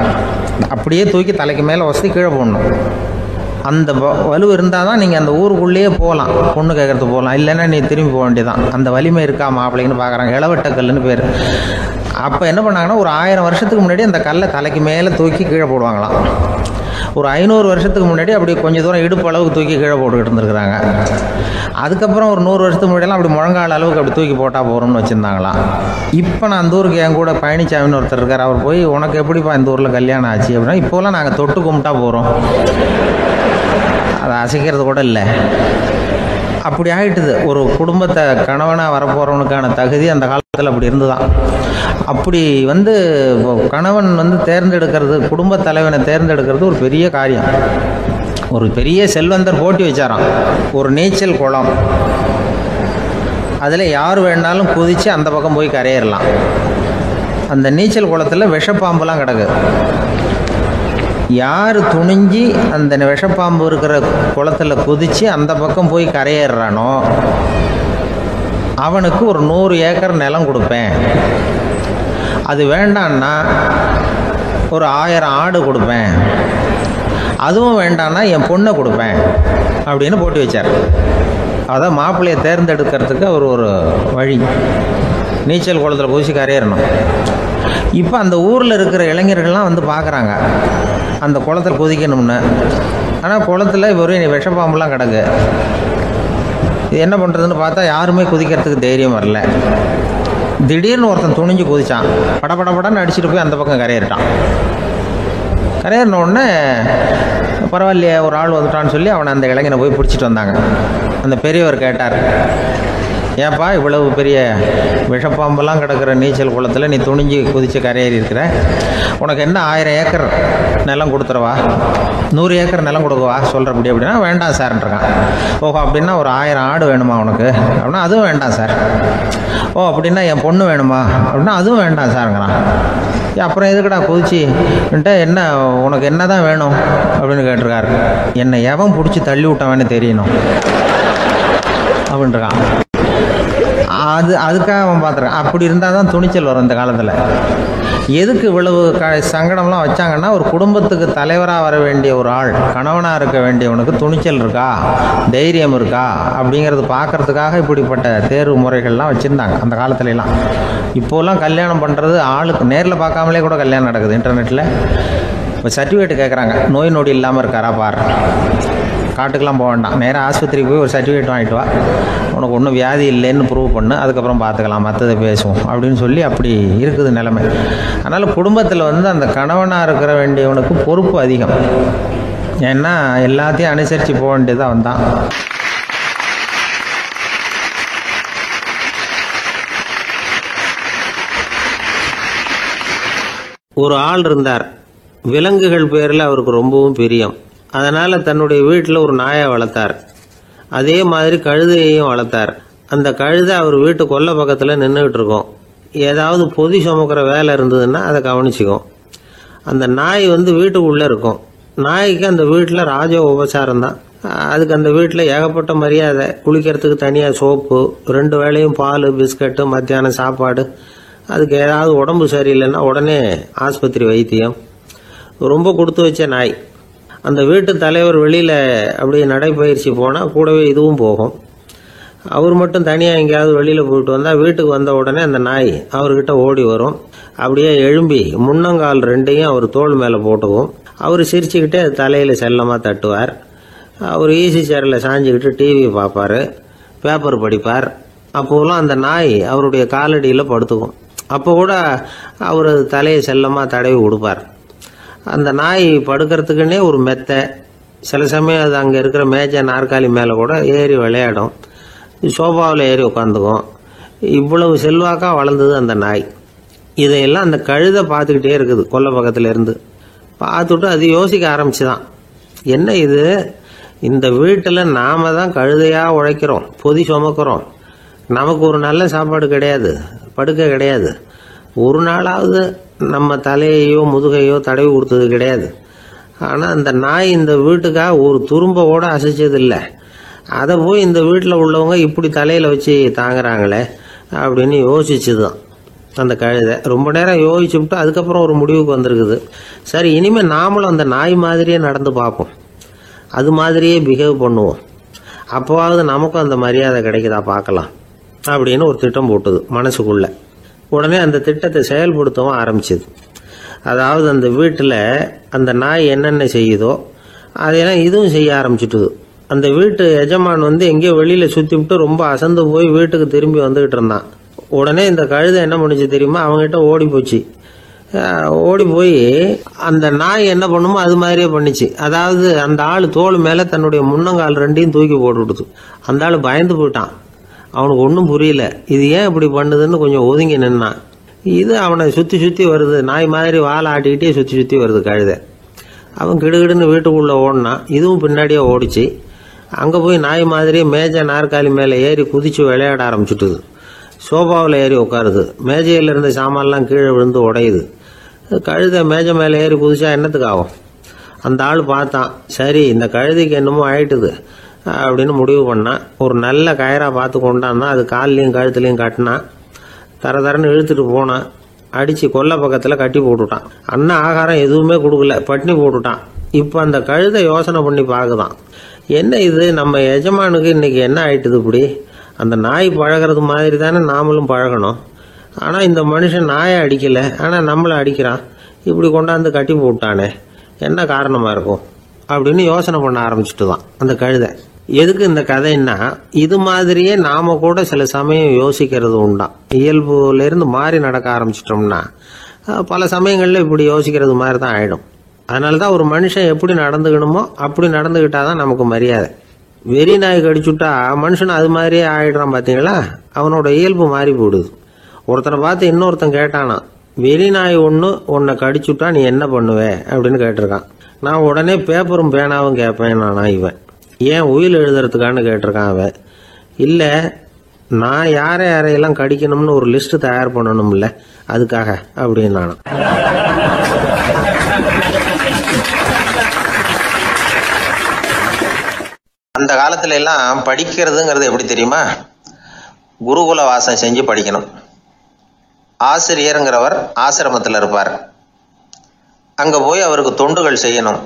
அப்படியே தூக்கி தலைக்கு மேலே வசதி கீழே போடணும். அந்த வலு இருந்தால் தான் நீங்கள் அந்த ஊருக்குள்ளேயே போகலாம், பொண்ணு கேட்குறதுக்கு போகலாம். இல்லைன்னா நீ திரும்பி போக வேண்டியதான். அந்த வலிமை இருக்கா மாப்பிள்ளைன்னு பார்க்குறாங்க. இளவட்டக்கல்லுன்னு பேர். அப்போ என்ன பண்ணாங்கன்னா, ஒரு 1000 வருஷத்துக்கு முன்னாடி அந்த கல்லை தலைக்கு மேலே தூக்கி கீழே போடுவாங்களாம். ஒரு 500 வருஷத்துக்கு முன்னாடி அப்படி கொஞ்சம் தூரம் இடுப்பு அளவுக்கு தூக்கி கீழே போட்டுக்கிட்டு இருந்துருக்குறாங்க. அதுக்கப்புறம் ஒரு 100 வருஷத்துக்கு முன்னாடியெல்லாம் அப்படி முழங்கால அளவுக்கு அப்படி தூக்கி போட்டால் போகிறோம்னு வச்சுருந்தாங்களாம். இப்போ நான் அந்த ஊருக்கு என் கூட பழனிசாமின்னு ஒருத்தர் இருக்கார். அவர் போய், உனக்கு எப்படிப்பா இந்த ஊரில் கல்யாணம் ஆச்சு அப்படின்னா, இப்போலாம் நாங்கள் தொட்டு கும்பிட்டா போகிறோம், அதை அசைக்கிறது கூட இல்லை. அப்படி ஆகிட்டுது. ஒரு குடும்பத்தை கணவனாக வரப்போகிறவனுக்கான தகுதி அந்த காலத்தில் அப்படி இருந்துதான். அப்படி வந்து கணவன் வந்து தேர்ந்தெடுக்கிறது, குடும்ப தலைவனை தேர்ந்தெடுக்கிறது ஒரு பெரிய காரியம். ஒரு பெரிய செல்வந்தர் போட்டி வச்சாராம், ஒரு நீச்சல் குளம், அதில் யார் வேணாலும் குதித்து அந்த பக்கம் போய் கரையேறலாம். அந்த நீச்சல் குளத்தில் விஷப்பாம்புலாம் கிடக்குது. யார் துணிஞ்சி அந்த விஷப்பாம்பு இருக்கிற குளத்தில் குதித்து அந்த பக்கம் போய் கரையேறானோ அவனுக்கு ஒரு 100 ஏக்கர் நிலம் கொடுப்பேன். அது வேண்டான்னா ஒரு 1000 ஆடு கொடுப்பேன். அதுவும் வேண்டான்னா என் பொண்ணை கொடுப்பேன் அப்படின்னு போட்டி வச்சார். அதான் மாப்பிள்ளையை தேர்ந்தெடுக்கிறதுக்கு அவர் ஒரு வழி, நீச்சல் குளத்தில் குதிச்சு கரையேறணும். இப்போ அந்த ஊரில் இருக்கிற இளைஞர்கள்லாம் வந்து பார்க்குறாங்க அந்த குளத்தில் குதிக்கணும்னு. ஆனால் குளத்தில் வெறும் விஷப்பாம்புலாம் கிடக்கு. இது என்ன பண்ணுறதுன்னு பார்த்தா யாருமே குதிக்கிறதுக்கு தைரியம் வரல. திடீர்னு ஒருத்தன் துணிஞ்சு குதிச்சான். படபடன்னு அடிச்சுட்டு போய் அந்த பக்கம் கரையேறிட்டான். கரையேறின உடனே பரவாயில்லையே ஒரு ஆள் வந்துட்டான்னு சொல்லி அவனை அந்த இளைஞனை போய் பிடிச்சிட்டு வந்தாங்க. அந்த பெரியவர் கேட்டார், ஏப்பா இவ்வளவு பெரிய விஷப்பாம்பெல்லாம் கிடக்கிற நீச்சல் குளத்தில் நீ துணிஞ்சு குதித்து கரையேறி இருக்கிற, உனக்கு என்ன 1000 ஏக்கர் நிலம் கொடுத்துருவா, 100 ஏக்கர் நிலம் கொடுக்குவா சொல்கிறபடி அப்படின்னா, வேண்டாம் சார்ன்றான். ஓஹோ அப்படின்னா ஒரு 1000 ஆடு வேணுமா உனக்கு அப்படின்னா, அதுவும் வேண்டாம் சார். ஓ அப்படின்னா என் பொண்ணு வேணுமா அப்படின்னா, அதுவும் வேண்டாம் சாருங்கிறான். அப்புறம் எதுக்குடா குதிச்சுன்ட்டு, என்ன உனக்கு என்ன தான் வேணும் அப்படின்னு கேட்டிருக்காரு. என்னை எவன் பிடிச்சி தள்ளி விட்டவன்னு தெரியணும் அப்படின்றான். அதுக்காக அவன் பார்த்துருக்கான். அப்படி இருந்தால் தான் துணிச்சல் வரும் இந்த காலத்தில். எதுக்கு இவ்வளவு சங்கடம்லாம் வச்சாங்கன்னா, ஒரு குடும்பத்துக்கு தலைவராக வர வேண்டிய ஒரு ஆள், கணவனாக இருக்க வேண்டியவனுக்கு துணிச்சல் இருக்கா, தைரியம் இருக்கா அப்படிங்கிறது பார்க்கறதுக்காக இப்படிப்பட்ட தேர்வு முறைகள்லாம் வச்சுருந்தாங்க அந்த காலத்துலலாம். இப்போலாம் கல்யாணம் பண்ணுறது ஆளுக்கு நேரில் பார்க்காமலே கூட கல்யாணம் நடக்குது இன்டர்நெட்டில். இப்போ சர்டிஃபிகேட் கேட்குறாங்க, நோய் நொடி இல்லாமல் இருக்காரா பாரு. காட்டுக்கெலாம் போக வேண்டாம், நேராக ஆஸ்பத்திரிக்கு போய் ஒரு சர்டிஃபிகேட் வாங்கிட்டு வா, உனக்கு ஒன்றும் வியாதி இல்லைன்னு ப்ரூவ் பண்ணு, அதுக்கப்புறம் பார்த்துக்கலாம், மற்றதை பேசுவோம் அப்படின்னு சொல்லி அப்படி இருக்குது நிலைமை. அதனால் குடும்பத்தில் வந்து அந்த கணவனாக இருக்கிற வேண்டியவனுக்கு பொறுப்பு அதிகம். ஏன்னா எல்லாத்தையும் அனுசரித்து போக வேண்டியதாக வந்தான். ஒரு ஆள் இருந்தார். விலங்குகள் பேரில் அவருக்கு ரொம்பவும் பிரியம். அதனால் தன்னுடைய வீட்டில் ஒரு நாயை வளர்த்தார். அதே மாதிரி கழுதையையும் வளர்த்தார். அந்த கழுதை அவர் வீட்டு கொல்லை பக்கத்தில் நின்றுக்கிட்டு இருக்கும். ஏதாவது பொதி சுமக்கிற வேலை இருந்ததுன்னா அதை கவனிச்சிக்கும். அந்த நாய் வந்து வீட்டுக்குள்ளே இருக்கும். நாய்க்கு அந்த வீட்டில் ராஜ உபசாரம் தான். அதுக்கு அந்த வீட்டில் ஏகப்பட்ட மரியாதை. குளிக்கிறதுக்கு தனியாக சோப்பு, 2 வேளையும் பால், பிஸ்கட்டு, மத்தியானம் சாப்பாடு. அதுக்கு ஏதாவது உடம்பு சரியில்லைன்னா உடனே ஆஸ்பத்திரி வைத்தியம். ரொம்ப கொடுத்து வச்ச நாய். அந்த வீட்டு தலைவர் வெளியில் அப்படியே நடைப்பயிற்சி போனால் கூடவே இதுவும் போகும். அவர் மட்டும் தனியாக எங்கேயாவது வெளியில் போயிட்டு வந்தால் வீட்டுக்கு வந்த உடனே அந்த நாய் அவர்கிட்ட ஓடி வரும். அப்படியே எழும்பி முன்னங்கால் 2ஐயும் அவர் தோள் மேலே போட்டுக்கும். அவர் சிரிச்சுக்கிட்டே தலையில் செல்லமாக தட்டுவார். அவர் ஈஸி சேரில் சாஞ்சிக்கிட்டு டிவி பார்ப்பார், பேப்பர் படிப்பார். அப்போலாம் அந்த நாய் அவருடைய காலடியில் படுத்துக்கும். அப்போ கூட அவர் தலையை செல்லமாக தடவி கொடுப்பார். அந்த நாய் படுக்கிறதுக்குன்னே ஒரு மெத்தை, சில சமயம் அது அங்கே இருக்கிற மேஜை நாற்காலி மேலே கூட ஏறி விளையாடும், சோஃபாவில் ஏறி உட்காந்துக்கும். இவ்வளவு செல்வாக்காக வளர்ந்தது அந்த நாய். இதையெல்லாம் அந்த கழுதை பார்த்துக்கிட்டே இருக்குது கொல்லை பக்கத்தில் இருந்து. பார்த்துட்டு அது யோசிக்க ஆரம்பிச்சுதான், என்ன இது, இந்த வீட்டில் நாம தான் கழுதையாக உழைக்கிறோம், பொதி சுமக்கிறோம், நமக்கு ஒரு நல்ல சாப்பாடு கிடையாது, படுக்கை கிடையாது, ஒரு நாளாவது நம்ம தலையையோ முதுகையோ தடவி கொடுத்தது கிடையாது. ஆனால் அந்த நாய் இந்த வீட்டுக்காக ஒரு துரும்ப கூட அசைச்சதில்லை. அதை போய் இந்த வீட்டில் உள்ளவங்க இப்படி தலையில் வச்சு தாங்குறாங்களே அப்படின்னு யோசிச்சுதான் அந்த கழுதை. ரொம்ப நேரம் யோசிச்சுவிட்டு அதுக்கப்புறம் ஒரு முடிவுக்கு வந்திருக்குது. சரி, இனிமேல் நாமளும் அந்த நாய் மாதிரியே நடந்து பார்ப்போம், அது மாதிரியே பிஹேவ் பண்ணுவோம், அப்போவாவது நமக்கும் அந்த மரியாதை கிடைக்குதா பார்க்கலாம் அப்படின்னு ஒரு திட்டம் போட்டுது மனசுக்குள்ள. உடனே அந்த திட்டத்தை செயல்படுத்தவும் ஆரம்பிச்சுது. அதாவது அந்த வீட்டில் அந்த நாய் என்னென்ன செய்யுதோ அதையெல்லாம் இதுவும் செய்ய ஆரம்பிச்சுட்டுது. அந்த வீட்டு எஜமான் எங்கேயோ வெளியில் சுற்றி விட்டு ரொம்ப அசந்து போய் வீட்டுக்கு திரும்பி வந்துகிட்டு இருந்தான். உடனே இந்த கழுதை என்ன பண்ணிச்சு தெரியுமா, அவங்ககிட்ட ஓடி போச்சு. ஓடி போய் அந்த நாய் என்ன பண்ணுமோ அது மாதிரியே பண்ணிச்சு. அதாவது அந்த ஆள் தோள் மேலே தன்னுடைய முன்னங்கால் ரெண்டையும் தூக்கி போட்டு விடுது. அந்த ஆள் பயந்து போயிட்டான். அவனுக்கு ஒன்றும் புரியல, இது ஏன் இப்படி பண்ணுதுன்னு கொஞ்சம் ஒதுங்கி நின்னான். இது அவனை சுற்றி சுற்றி வருது, நாய் மாதிரி வாழை ஆட்டிக்கிட்டே சுற்றி சுற்றி வருது கழுதை. அவன் கிடுகிடுன்னு வீட்டுக்குள்ளே ஓடினான். இதுவும் பின்னாடியே ஓடிச்சு. அங்கே போய் நாய் மாதிரியே மேஜை நாற்காலி மேலே ஏறி குதிச்சு விளையாட ஆரம்பிச்சுட்டுது. சோஃபாவில் ஏறி உட்காருது. மேஜையில் இருந்த சாமான்லாம் கீழே விழுந்து உடையுது. கழுதை மேஜை மேலே ஏறி குதிச்சா என்னத்துக்கு ஆகும்? அந்த ஆள் பார்த்தான், சரி இந்த கழுதைக்கு என்னமோ ஆயிட்டுது அப்படின்னு முடிவு பண்ணான். ஒரு நல்ல கயிறா பார்த்து கொண்டான்னா அது கால்லையும் கழுத்துலையும் கட்டினான். தரன்னு இழுத்துட்டு போனான். அடித்து கொல்லை பக்கத்தில் கட்டி போட்டுட்டான். அண்ணன் ஆகாரம் எதுவுமே கொடுக்கல, பட்டினி போட்டுட்டான். இப்போ அந்த கழுதை யோசனை பண்ணி பார்க்குதான், என்ன இது, நம்ம எஜமானுக்கு இன்னைக்கு என்ன ஆயிட்டுது இப்படி? அந்த நாய் பழகிறது மாதிரி தானே நாமளும் பழகணும். ஆனால் இந்த மனுஷன் நாயை அடிக்கலை, ஆனால் நம்மளை அடிக்கிறான். இப்படி கொண்டாந்து கட்டி போட்டானே, என்ன காரணமாக இருக்கும் அப்படின்னு யோசனை பண்ண ஆரம்பிச்சுட்டு தான் அந்த கழுதை. எதுக்கு இந்த கதைன்னா, இது மாதிரியே நாம கூட சில சமயம் யோசிக்கிறது உண்டாம். இயல்புலேருந்து மாறி நடக்க ஆரம்பிச்சிட்டோம்னா பல சமயங்களில் இப்படி யோசிக்கிறது மாதிரி தான் ஆயிடும். அதனால தான் ஒரு மனுஷன் எப்படி நடந்துக்கணுமோ அப்படி நடந்துக்கிட்டாதான் நமக்கு மரியாதை. வெறி நாய் கடிச்சுட்டா மனுஷன் அது மாதிரியே ஆயிடுறான் பார்த்தீங்களா, அவனோட இயல்பு மாறி போடுது. ஒருத்தனை பார்த்து இன்னொருத்தன் கேட்டானா, வெறி நாய் ஒன்று உன்னை கடிச்சுட்டா நீ என்ன பண்ணுவே அப்படின்னு கேட்டிருக்கான். நான் உடனே பேப்பரும் பேனாவும் கேட்பேன் நானா இவன். ஏன் உயில் எழுதுறதுக்கான்னு கேட்டிருக்கான் அவன். இல்லை, நான் யாரையெல்லாம் கடிக்கணும்னு ஒரு லிஸ்ட் தயார் பண்ணணும்ல, அதுக்காக அப்படின்னு நான். அந்த காலத்துல எல்லாம் படிக்கிறதுங்கிறது எப்படி தெரியுமா, குருகுல வாசம் செஞ்சு படிக்கணும். ஆசிரியருங்கிறவர் ஆசிரமத்தில் இருப்பார். அங்கே போய் அவருக்கு தொண்டுகள் செய்யணும்.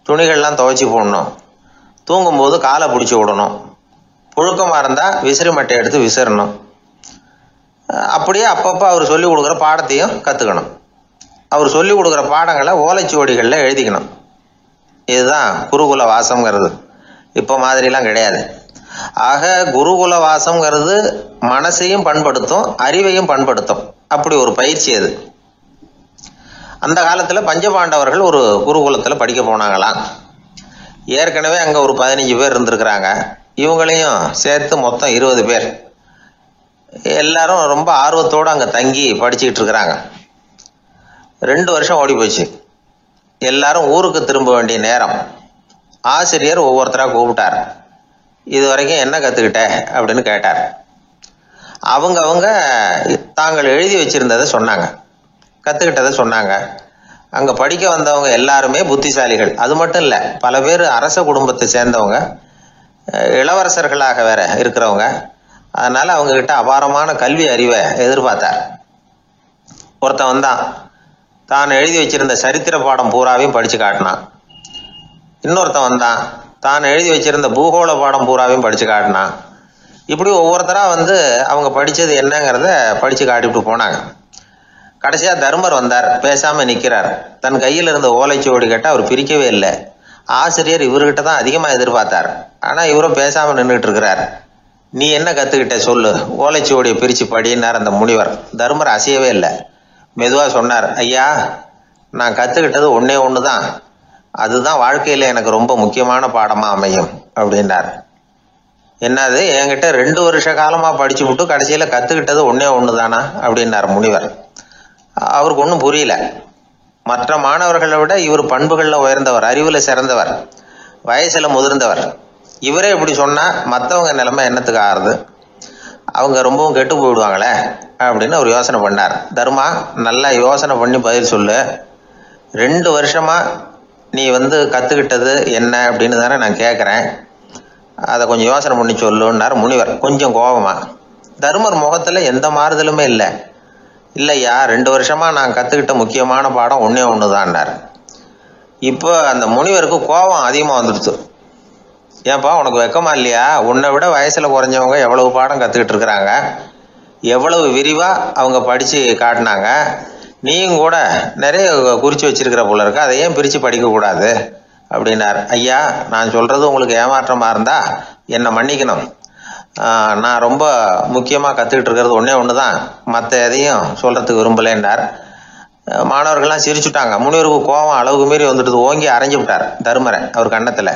துணிகள்லாம் துவைச்சி போடணும். தூங்கும்போது காலை பிடிச்சி விடணும். புழுக்கமாக இருந்தால் விசிறி மட்டை எடுத்து விசிறணும். அப்படியே அப்பப்போ அவர் சொல்லிக் கொடுக்குற பாடத்தையும் கற்றுக்கணும். அவர் சொல்லிக் கொடுக்குற பாடங்களை ஓலைச்சுவடிகளில் எழுதிக்கணும். இதுதான் குருகுல வாசம்ங்கிறது. இப்போ மாதிரிலாம் கிடையாது. ஆக குருகுல வாசம்ங்கிறது மனசையும் பண்படுத்தும், அறிவையும் பண்படுத்தும். அப்படி ஒரு பயிற்சி அது. அந்த காலத்தில் பஞ்சபாண்டவர்கள் ஒரு குருகுலத்தில் படிக்க போனாங்களாம். ஏற்கனவே அங்கே ஒரு 15 பேர் இருந்திருக்கிறாங்க. இவங்களையும் சேர்த்து மொத்தம் 20 பேர். எல்லாரும் ரொம்ப ஆர்வத்தோடு அங்கே தங்கி படிச்சுக்கிட்டு இருக்கிறாங்க. 2 வருஷம் ஓடி போச்சு. எல்லாரும் ஊருக்கு திரும்ப வேண்டிய நேரம். ஆசிரியர் ஒவ்வொருத்தராக கூப்பிட்டார். இது வரைக்கும் என்ன கற்றுக்கிட்ட அப்படின்னு கேட்டார். அவங்க தாங்கள் எழுதி வச்சிருந்ததை சொன்னாங்க, கற்றுக்கிட்டதை சொன்னாங்க. அங்கே படிக்க வந்தவங்க எல்லாருமே புத்திசாலிகள். அது மட்டும் இல்லை, பல பேர் அரச குடும்பத்தை சேர்ந்தவங்க, இளவரசர்களாக வேற இருக்கிறவங்க. அதனால அவங்ககிட்ட அபாரமான கல்வி அறிவை எதிர்பார்த்தார். ஒருத்தன் வந்தான், தான் எழுதி வச்சிருந்த சரித்திர பாடம் பூராவையும் படித்து காட்டினான். இன்னொருத்தன் வந்தான், தான் எழுதி வச்சிருந்த பூகோள பாடம் பூராவையும் படித்து காட்டினான். இப்படி ஒவ்வொருத்தராக அவங்க படித்தது என்னங்கிறத படித்து காட்டிவிட்டு போனாங்க. கடைசியாக தர்மர் வந்தார். பேசாமல் நிற்கிறார். தன் கையில் இருந்த ஓலைச்சுவடி கேட்டால் அவர் பிரிக்கவே இல்லை. ஆசிரியர் இவர்கிட்ட தான் அதிகமாக எதிர்பார்த்தார். ஆனால் இவரும் பேசாமல் நின்றுட்டு இருக்கிறார். நீ என்ன கற்றுக்கிட்ட சொல்லு, ஓலைச்சுவடியை பிரித்து படினார் அந்த முனிவர். தர்மர் அசையவே இல்லை. மெதுவாக சொன்னார், ஐயா, நான் கற்றுக்கிட்டது ஒன்றே ஒன்று தான். அதுதான் வாழ்க்கையில் எனக்கு ரொம்ப முக்கியமான பாடமாக அமையும் அப்படின்னார். என்னது, என்கிட்ட 2 வருஷ காலமாக படிச்சு விட்டு கடைசியில் கற்றுக்கிட்டது ஒன்று தானா அப்படின்னார் முனிவர். அவருக்கு ஒன்றும் புரியல. மற்ற மாணவர்களை விட இவர் பண்புகளில் உயர்ந்தவர், அறிவில் சிறந்தவர், வயசில் முதிர்ந்தவர். இவரே இப்படி சொன்னால் மற்றவங்க நிலைமை என்னத்துக்கு ஆறுது, அவங்க ரொம்பவும் கெட்டு போயிடுவாங்களே அப்படின்னு அவர் யோசனை பண்ணார். தர்மா, நல்லா யோசனை பண்ணி பதில் சொல்லு. 2 வருஷமா நீ கற்றுக்கிட்டது என்ன அப்படின்னு தானே நான் கேட்குறேன், அதை கொஞ்சம் யோசனை பண்ணி சொல்லுன்னார் முனிவர் கொஞ்சம் கோபமா. தர்மர் முகத்தில் எந்த மாறுதலுமே இல்லை. இல்லையா, 2 வருஷமா நான் கற்றுக்கிட்ட முக்கியமான பாடம் ஒன்று தான்னார். இப்போ அந்த முனிவருக்கு கோபம் அதிகமாக வந்துடுச்சு. ஏன்பா, உனக்கு வெக்கமா இல்லையா? உன்னை விட வயசில் குறைஞ்சவங்க எவ்வளவு பாடம் கற்றுக்கிட்டு இருக்கிறாங்க, எவ்வளவு விரிவாக அவங்க படித்து காட்டினாங்க. நீயும் கூட நிறைய குறித்து வச்சிருக்கிற போல இருக்கு, அதை ஏன் பிரித்து படிக்கக்கூடாது அப்படின்னார். ஐயா, நான் சொல்கிறது உங்களுக்கு ஏமாற்றமாக இருந்தால் என்னை மன்னிக்கணும். நான் ரொம்ப முக்கியமாக கற்றுக்கிட்டு இருக்கிறது ஒன்று தான், மற்ற எதையும் சொல்கிறதுக்கு விரும்பலைன்னார். மாணவர்கள்லாம் சிரிச்சுட்டாங்க. முனிவருக்கு கோபம் அளவுக்கு மீறி வந்துட்டு ஓங்கி அரைஞ்சு விட்டார் தர்மரை அவர் கன்னத்தில்.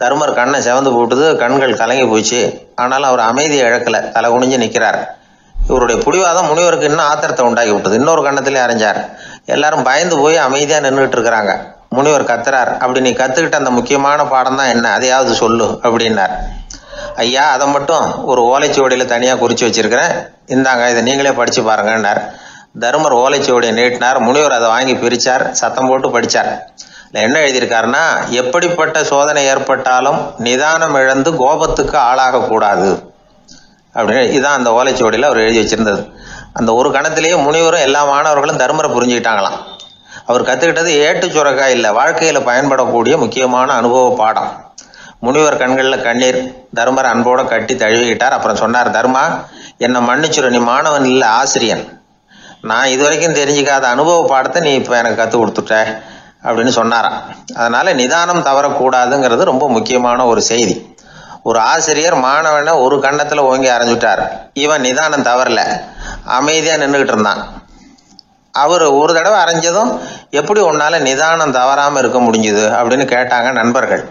தர்மர் கண்ணை செவந்து போட்டுது, கண்கள் கலங்கி போச்சு. ஆனாலும் அவர் அமைதியை இழக்கலை, தலை குனிஞ்சு நிற்கிறார். இவருடைய பிடிவாதம் முனிவருக்கு இன்னும் ஆத்திரத்தை உண்டாக்கி விட்டது. இன்னொரு கண்ணத்திலே அரைஞ்சார். எல்லாரும் பயந்து போய் அமைதியாக நின்றுட்டு இருக்கிறாங்க. முனிவர் கத்துறார், அப்படி நீ கற்றுக்கிட்ட அந்த முக்கியமான பாடம் தான் என்ன, அதையாவது சொல்லு அப்படின்னார். ஐயா, அதை மட்டும் ஒரு ஓலைச்சுவடியில் தனியாக குறித்து வச்சிருக்கிறேன், இந்தாங்க, இதை நீங்களே படித்து பாருங்கன்னார். தர்மர் ஓலைச்சுவடியை நீட்டினார். முனிவர் அதை வாங்கி பிரித்தார், சத்தம் போட்டு படித்தார். என்ன எழுதியிருக்காருன்னா, எப்படிப்பட்ட சோதனை ஏற்பட்டாலும் நிதானம் இழந்து கோபத்துக்கு ஆளாகக்கூடாது அப்படின்னு. இதுதான் அந்த ஓலைச்சுவடியில் அவர் எழுதி வச்சிருந்தது. அந்த ஒரு கணத்திலேயே முனிவரும் எல்லா மாணவர்களும் தர்மரை புரிஞ்சுக்கிட்டாங்களாம். அவர் கற்றுக்கிட்டது ஏட்டு சுரக்காய் இல்லை, வாழ்க்கையில் பயன்படக்கூடிய முக்கியமான அனுபவ பாடம். முனிவர் கண்களில் கண்ணீர். தர்மர் அன்போட கட்டி தழுவிக்கிட்டார். அப்புறம் சொன்னார், தர்மா, என்னை மன்னிச்சுரு, நீ மாணவன் இல்லை, ஆசிரியன். நான் இதுவரைக்கும் தெரிஞ்சிக்காத அனுபவ பாடத்தை நீ இப்போ எனக்கு கற்றுக் கொடுத்துட்ட அப்படின்னு சொன்னாராம். அதனால நிதானம் தவறக்கூடாதுங்கிறது ரொம்ப முக்கியமான ஒரு செய்தி. ஒரு ஆசிரியர் மாணவனை ஒரு கண்ணத்தில் ஓங்கி அரைஞ்சுட்டார். இவன் நிதானம் தவறல, அமைதியாக நின்றுக்கிட்டு இருந்தான். அவர் ஒரு தடவை அரைஞ்சதும் எப்படி உன்னால நிதானம் தவறாமல் இருக்க முடிஞ்சுது அப்படின்னு கேட்டாங்க நண்பர்கள்.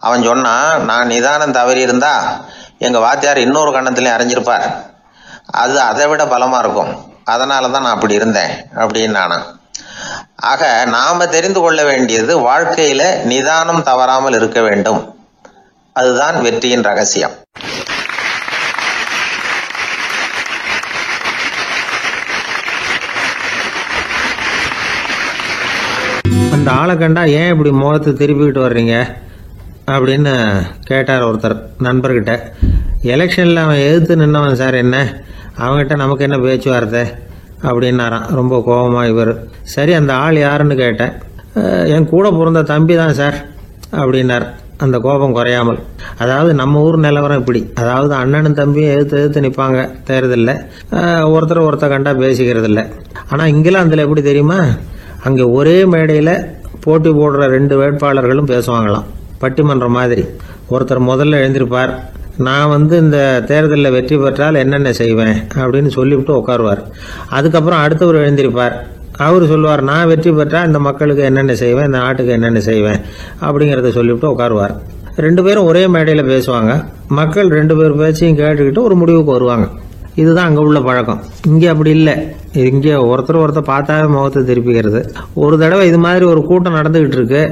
அவன் சொன்னான், நான் நிதானம் தவறி இருந்தா எங்கள் வாத்தியார் இன்னொரு கண்ணத்துலேயும் அரைஞ்சிருப்பார், அது அதை விட பலமாக இருக்கும், அதனால தான் நான் அப்படி இருந்தேன் அப்படின்னு நானான். ஆக நாம தெரிந்து கொள்ள வேண்டியது, வாழ்க்கையில நிதானம் தவறாமல் இருக்க வேண்டும். அதுதான் வெற்றியின் ரகசியம். அந்த ஆளை கண்டா ஏன் இப்படி முகத்தை திருப்பிக்கிட்டு வர்றீங்க அப்படின்னு கேட்டார் ஒருத்தர் நண்பர்கிட்ட. எலெக்ஷனில் அவன் எதிர்த்து நின்னவன் சார், என்ன அவங்ககிட்ட நமக்கு என்ன பேச்சுவார்த்தை அப்படின்னாரான் ரொம்ப கோபமாக இவர். சரி, அந்த ஆள் யாருன்னு கேட்டேன். என் கூட பிறந்த தம்பி தான் சார் அப்படின்னார் அந்த கோபம் குறையாமல். அதாவது நம்ம ஊர் நிலவரம் இப்படி, அதாவது அண்ணனும் தம்பியும் எதிர்த்து நிற்பாங்க தேர்தலில், ஒருத்தர் கண்டா பேசிக்கிறது இல்லை. ஆனால் இங்கிலாந்தில் எப்படி தெரியுமா, அங்கே ஒரே மேடையில் போட்டி போடுற 2 வேட்பாளர்களும் பேசுவாங்களாம், பட்டிமன்றம் மாதிரி. ஒருத்தர் முதல்ல எழுந்திருப்பார், நான் இந்த தேர்தலில் வெற்றி பெற்றால் என்னென்ன செய்வேன் அப்படின்னு சொல்லிவிட்டு உட்காருவார். அதுக்கப்புறம் அடுத்தவர் எழுந்திருப்பார், அவர் சொல்லுவார், நான் வெற்றி பெற்றால் இந்த மக்களுக்கு என்னென்ன செய்வேன், இந்த நாட்டுக்கு என்னென்ன செய்வேன் அப்படிங்கிறத சொல்லிவிட்டு உட்காருவார். 2 பேரும் ஒரே மேடையில் பேசுவாங்க. மக்கள் 2 பேர் பேச்சையும் கேட்டுக்கிட்டு ஒரு முடிவுக்கு வருவாங்க. இதுதான் அங்கே உள்ள பழக்கம். இங்கே அப்படி இல்லை. இங்கே ஒருத்தர் பார்த்தாவே முகத்தை திருப்பிக்கிறது. ஒரு தடவை இது மாதிரி ஒரு கூட்டம் நடந்துகிட்டு இருக்கு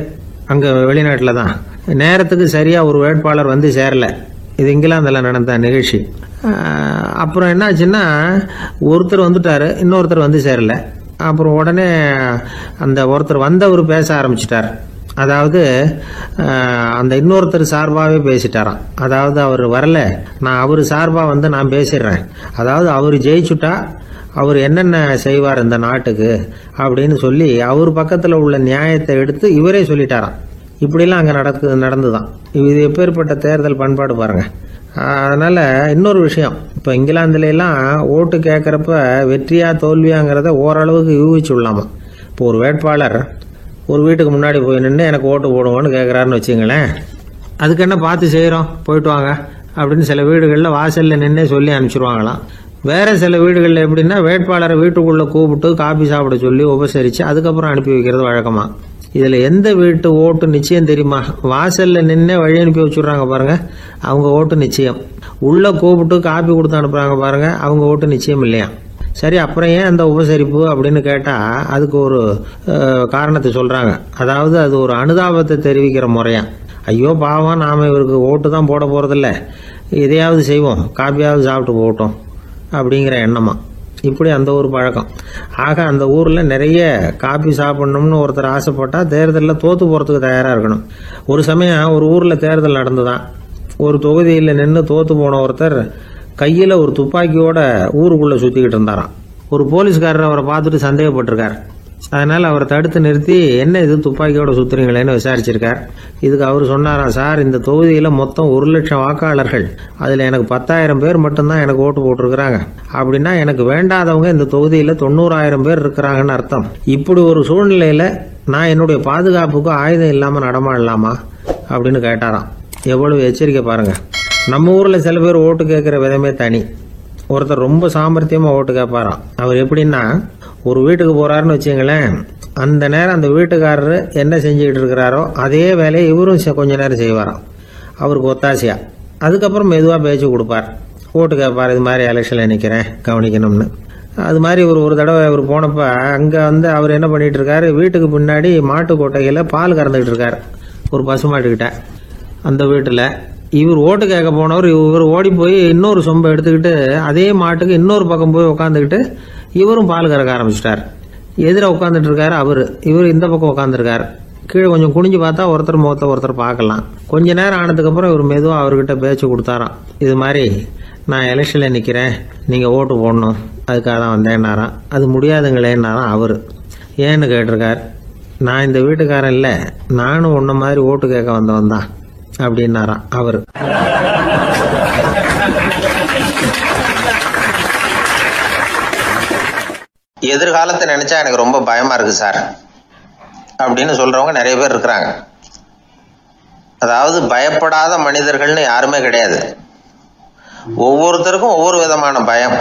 அங்கே வெளிநாட்டில் தான். நேரத்துக்கு சரியாக ஒரு வேட்பாளர் சேரல. இது இங்கிலாந்தில் நடந்த நிகழ்ச்சி. அப்புறம் என்னாச்சுன்னா, ஒருத்தர் வந்துட்டாரு, இன்னொருத்தர் சேரல. அப்புறம் உடனே அந்த ஒருத்தர் வந்தவர் பேச ஆரம்பிச்சிட்டார். அதாவது அந்த இன்னொருத்தர் சார்பாகவே பேசிட்டாராம். அதாவது அவர் வரல, நான் அவர் சார்பாக நான் பேசிடுறேன். அதாவது அவர் ஜெயிச்சுட்டா அவர் என்னென்ன செய்வார் இந்த நாட்டுக்கு அப்படின்னு சொல்லி அவர் பக்கத்தில் உள்ள நியாயத்தை எடுத்து இவரே சொல்லிட்டாராம். இப்படிலாம் அங்கே நடந்துதான். இது எப்பேற்பட்ட தேர்தல் பண்பாடு பாருங்க. அதனால இன்னொரு விஷயம், இப்போ இங்கிலாந்துலாம் ஓட்டு கேட்குறப்ப வெற்றியா தோல்வியாங்கிறத ஓரளவுக்கு யூகிச்சு விடலாமா. இப்போ ஒரு வேட்பாளர் ஒரு வீட்டுக்கு முன்னாடி போய் நின்று எனக்கு ஓட்டு போடுவோன்னு கேட்குறாருன்னு வச்சுங்களேன், அதுக்கு என்ன பார்த்து செய்கிறோம், போயிட்டு வாங்க அப்படின்னு சில வீடுகளில் வாசலில் நின்று சொல்லி அனுப்பிச்சிருவாங்களாம். வேற சில வீடுகளில் எப்படின்னா வேட்பாளரை வீட்டுக்குள்ளே கூப்பிட்டு காபி சாப்பிட சொல்லி உபசரித்து அதுக்கப்புறம் அனுப்பி வைக்கிறது வழக்கமாக. இதில் எந்த வீட்டு ஓட்டு நிச்சயம் தெரியுமா? வாசலில் நின்று வழி அனுப்பி வச்சுடுறாங்க பாருங்க, அவங்க ஓட்டு நிச்சயம். உள்ளே கூப்பிட்டு காப்பி கொடுத்து அனுப்புகிறாங்க பாருங்க, அவங்க ஓட்டு நிச்சயம் இல்லையா? சரி, அப்புறம் ஏன் அந்த உபசரிப்பு அப்படின்னு கேட்டால் அதுக்கு ஒரு காரணத்தை சொல்கிறாங்க. அதாவது அது ஒரு அனுதாபத்தை தெரிவிக்கிற முறையா. ஐயோ பாவம், நாம் இவருக்கு ஓட்டு தான் போட போகிறதில்ல, எதையாவது செய்வோம், காப்பியாவது சாப்பிட்டு போகட்டும் அப்படிங்கிற எண்ணமா. இப்படி அந்த ஒரு பழக்கம். ஆக அந்த ஊரில் நிறைய காப்பி சாப்பிடணும்னு ஒருத்தர் ஆசைப்பட்டால் தேர்தலில் தோற்று போகிறதுக்கு தயாராக இருக்கணும். ஒரு சமயம் ஒரு ஊரில் தேர்தல் நடந்துதான். ஒரு தொகுதியில் நின்று தோற்று போன ஒருத்தர் கையில் ஒரு துப்பாக்கியோட ஊருக்குள்ளே சுற்றிக்கிட்டு இருந்தாராம். ஒரு போலீஸ்காரர் அவரை பார்த்துட்டு சந்தேகப்பட்டிருக்கார். அதனால் அவரை தடுத்து நிறுத்தி, என்ன இது துப்பாக்கியோட சுற்றுறீங்களேன்னு விசாரிச்சிருக்கார். இதுக்கு அவர் சொன்னாராம், சார், இந்த தொகுதியில் மொத்தம் 1,00,000 வாக்காளர்கள், அதில் எனக்கு 10,000 பேர் மட்டும்தான் எனக்கு ஓட்டு போட்டிருக்கிறாங்க. அப்படின்னா எனக்கு வேண்டாதவங்க இந்த தொகுதியில் 90,000 பேர் இருக்கிறாங்கன்னு அர்த்தம். இப்படி ஒரு சூழ்நிலையில் நான் என்னுடைய பாதுகாப்புக்கு ஆயுதம் இல்லாமல் நடமாடலாமா அப்படின்னு கேட்டாராம். எவ்வளவு எச்சரிக்கை பாருங்க. நம்ம ஊரில் சில பேர் ஓட்டு கேட்குற விதமே தனி. ஒருத்தர் ரொம்ப சாமர்த்தியமாக ஓட்டு கேட்பாராம். அவர் எப்படின்னா, ஒரு வீட்டுக்கு போகிறாருன்னு வச்சுங்களேன், அந்த நேரம் அந்த வீட்டுக்காரரு என்ன செஞ்சுக்கிட்டு இருக்கிறாரோ அதே வேலையை இவரும் கொஞ்ச நேரம் செய்வாராம், அவருக்கு ஒத்தாசையா. அதுக்கப்புறம் மெதுவாக பேச்சு கொடுப்பார், ஓட்டு கேட்பார், இது மாதிரி எலெக்ஷனில் நிற்கிறேன் கவனிக்கணும்னு. அது மாதிரி ஒரு தடவை அவர் போனப்போ அங்கே அவர் என்ன பண்ணிகிட்டு இருக்காரு, வீட்டுக்கு பின்னாடி மாட்டு கொட்டையில் பால் கறந்துக்கிட்டு இருக்கார் ஒரு பசுமாட்டுக்கிட்ட. அந்த வீட்டில் இவர் ஓட்டு கேட்க போனவர் இவர் ஓடி போய் இன்னொரு சொம்பை எடுத்துக்கிட்டு அதே மாட்டுக்கு இன்னொரு பக்கம் போய் உட்காந்துக்கிட்டு இவரும் பால் கறக்க ஆரம்பிச்சிட்டார். எதிர உட்காந்துட்டு இருக்காரு இவர் இந்த பக்கம் உட்காந்துருக்காரு. கீழே கொஞ்சம் குனிஞ்சு பார்த்தா ஒருத்தர் முகத்தை ஒருத்தர் பார்க்கலாம். கொஞ்ச நேரம் ஆனதுக்கப்புறம் இவர் மெதுவாக அவர்கிட்ட பேச்சு கொடுத்தாராம். இது மாதிரி நான் எலெக்ஷனில் நிற்கிறேன், நீங்கள் ஓட்டு போடணும், அதுக்காக தான் வந்தேன்னாராம். அது முடியாதுங்களேன்னாராம் அவர். ஏன்னு கேட்டிருக்கார். நான் இந்த வீட்டுக்காரன் இல்லை, நானும் உன்ன மாதிரி ஓட்டு கேட்க வந்தவன் தான் அப்படின்னாராம் அவர். எதிர்காலத்தை நினைச்சா எனக்கு ரொம்ப பயமா இருக்கு சார் அப்படின்னு சொல்றவங்க நிறைய பேர் இருக்கிறாங்க. அதாவது பயப்படாத மனிதர்கள்னு யாருமே கிடையாது. ஒவ்வொருத்தருக்கும் ஒவ்வொரு விதமான பயம்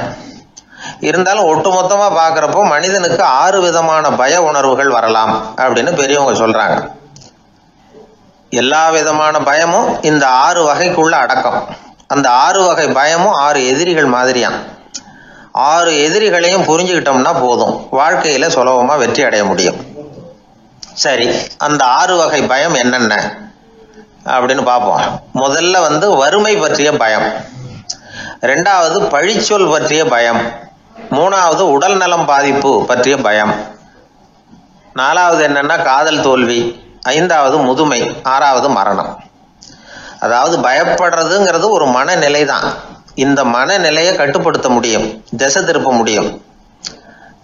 இருந்தாலும் ஒட்டுமொத்தமா பாக்குறப்போ மனிதனுக்கு 6 விதமான பய உணர்வுகள் வரலாம் அப்படின்னு பெரியவங்க சொல்றாங்க. எல்லா விதமான பயமும் இந்த 6 வகைக்குள்ள அடக்கம். அந்த 6 வகை பயமும் 6 எதிரிகள் மாதிரியாம். 6 எதிரிகளையும் புரிஞ்சுக்கிட்டோம்னா போதும், வாழ்க்கையில சுலபமா வெற்றி அடைய முடியும். சரி, அந்த 6 வகை பயம் என்னென்ன அப்படின்னு பார்ப்போம். முதல்ல வறுமை பற்றிய பயம், 2வது பழிச்சொல் பற்றிய பயம், 3வது உடல் நலம் பாதிப்பு பற்றிய பயம், 4வது என்னன்னா காதல் தோல்வி, 5வது முதுமை, 6வது மரணம். அதாவது பயப்படுறதுங்கிறது ஒரு மனநிலை தான். இந்த மனநிலையை கட்டுப்படுத்த முடியும், திசை திருப்ப முடியும்.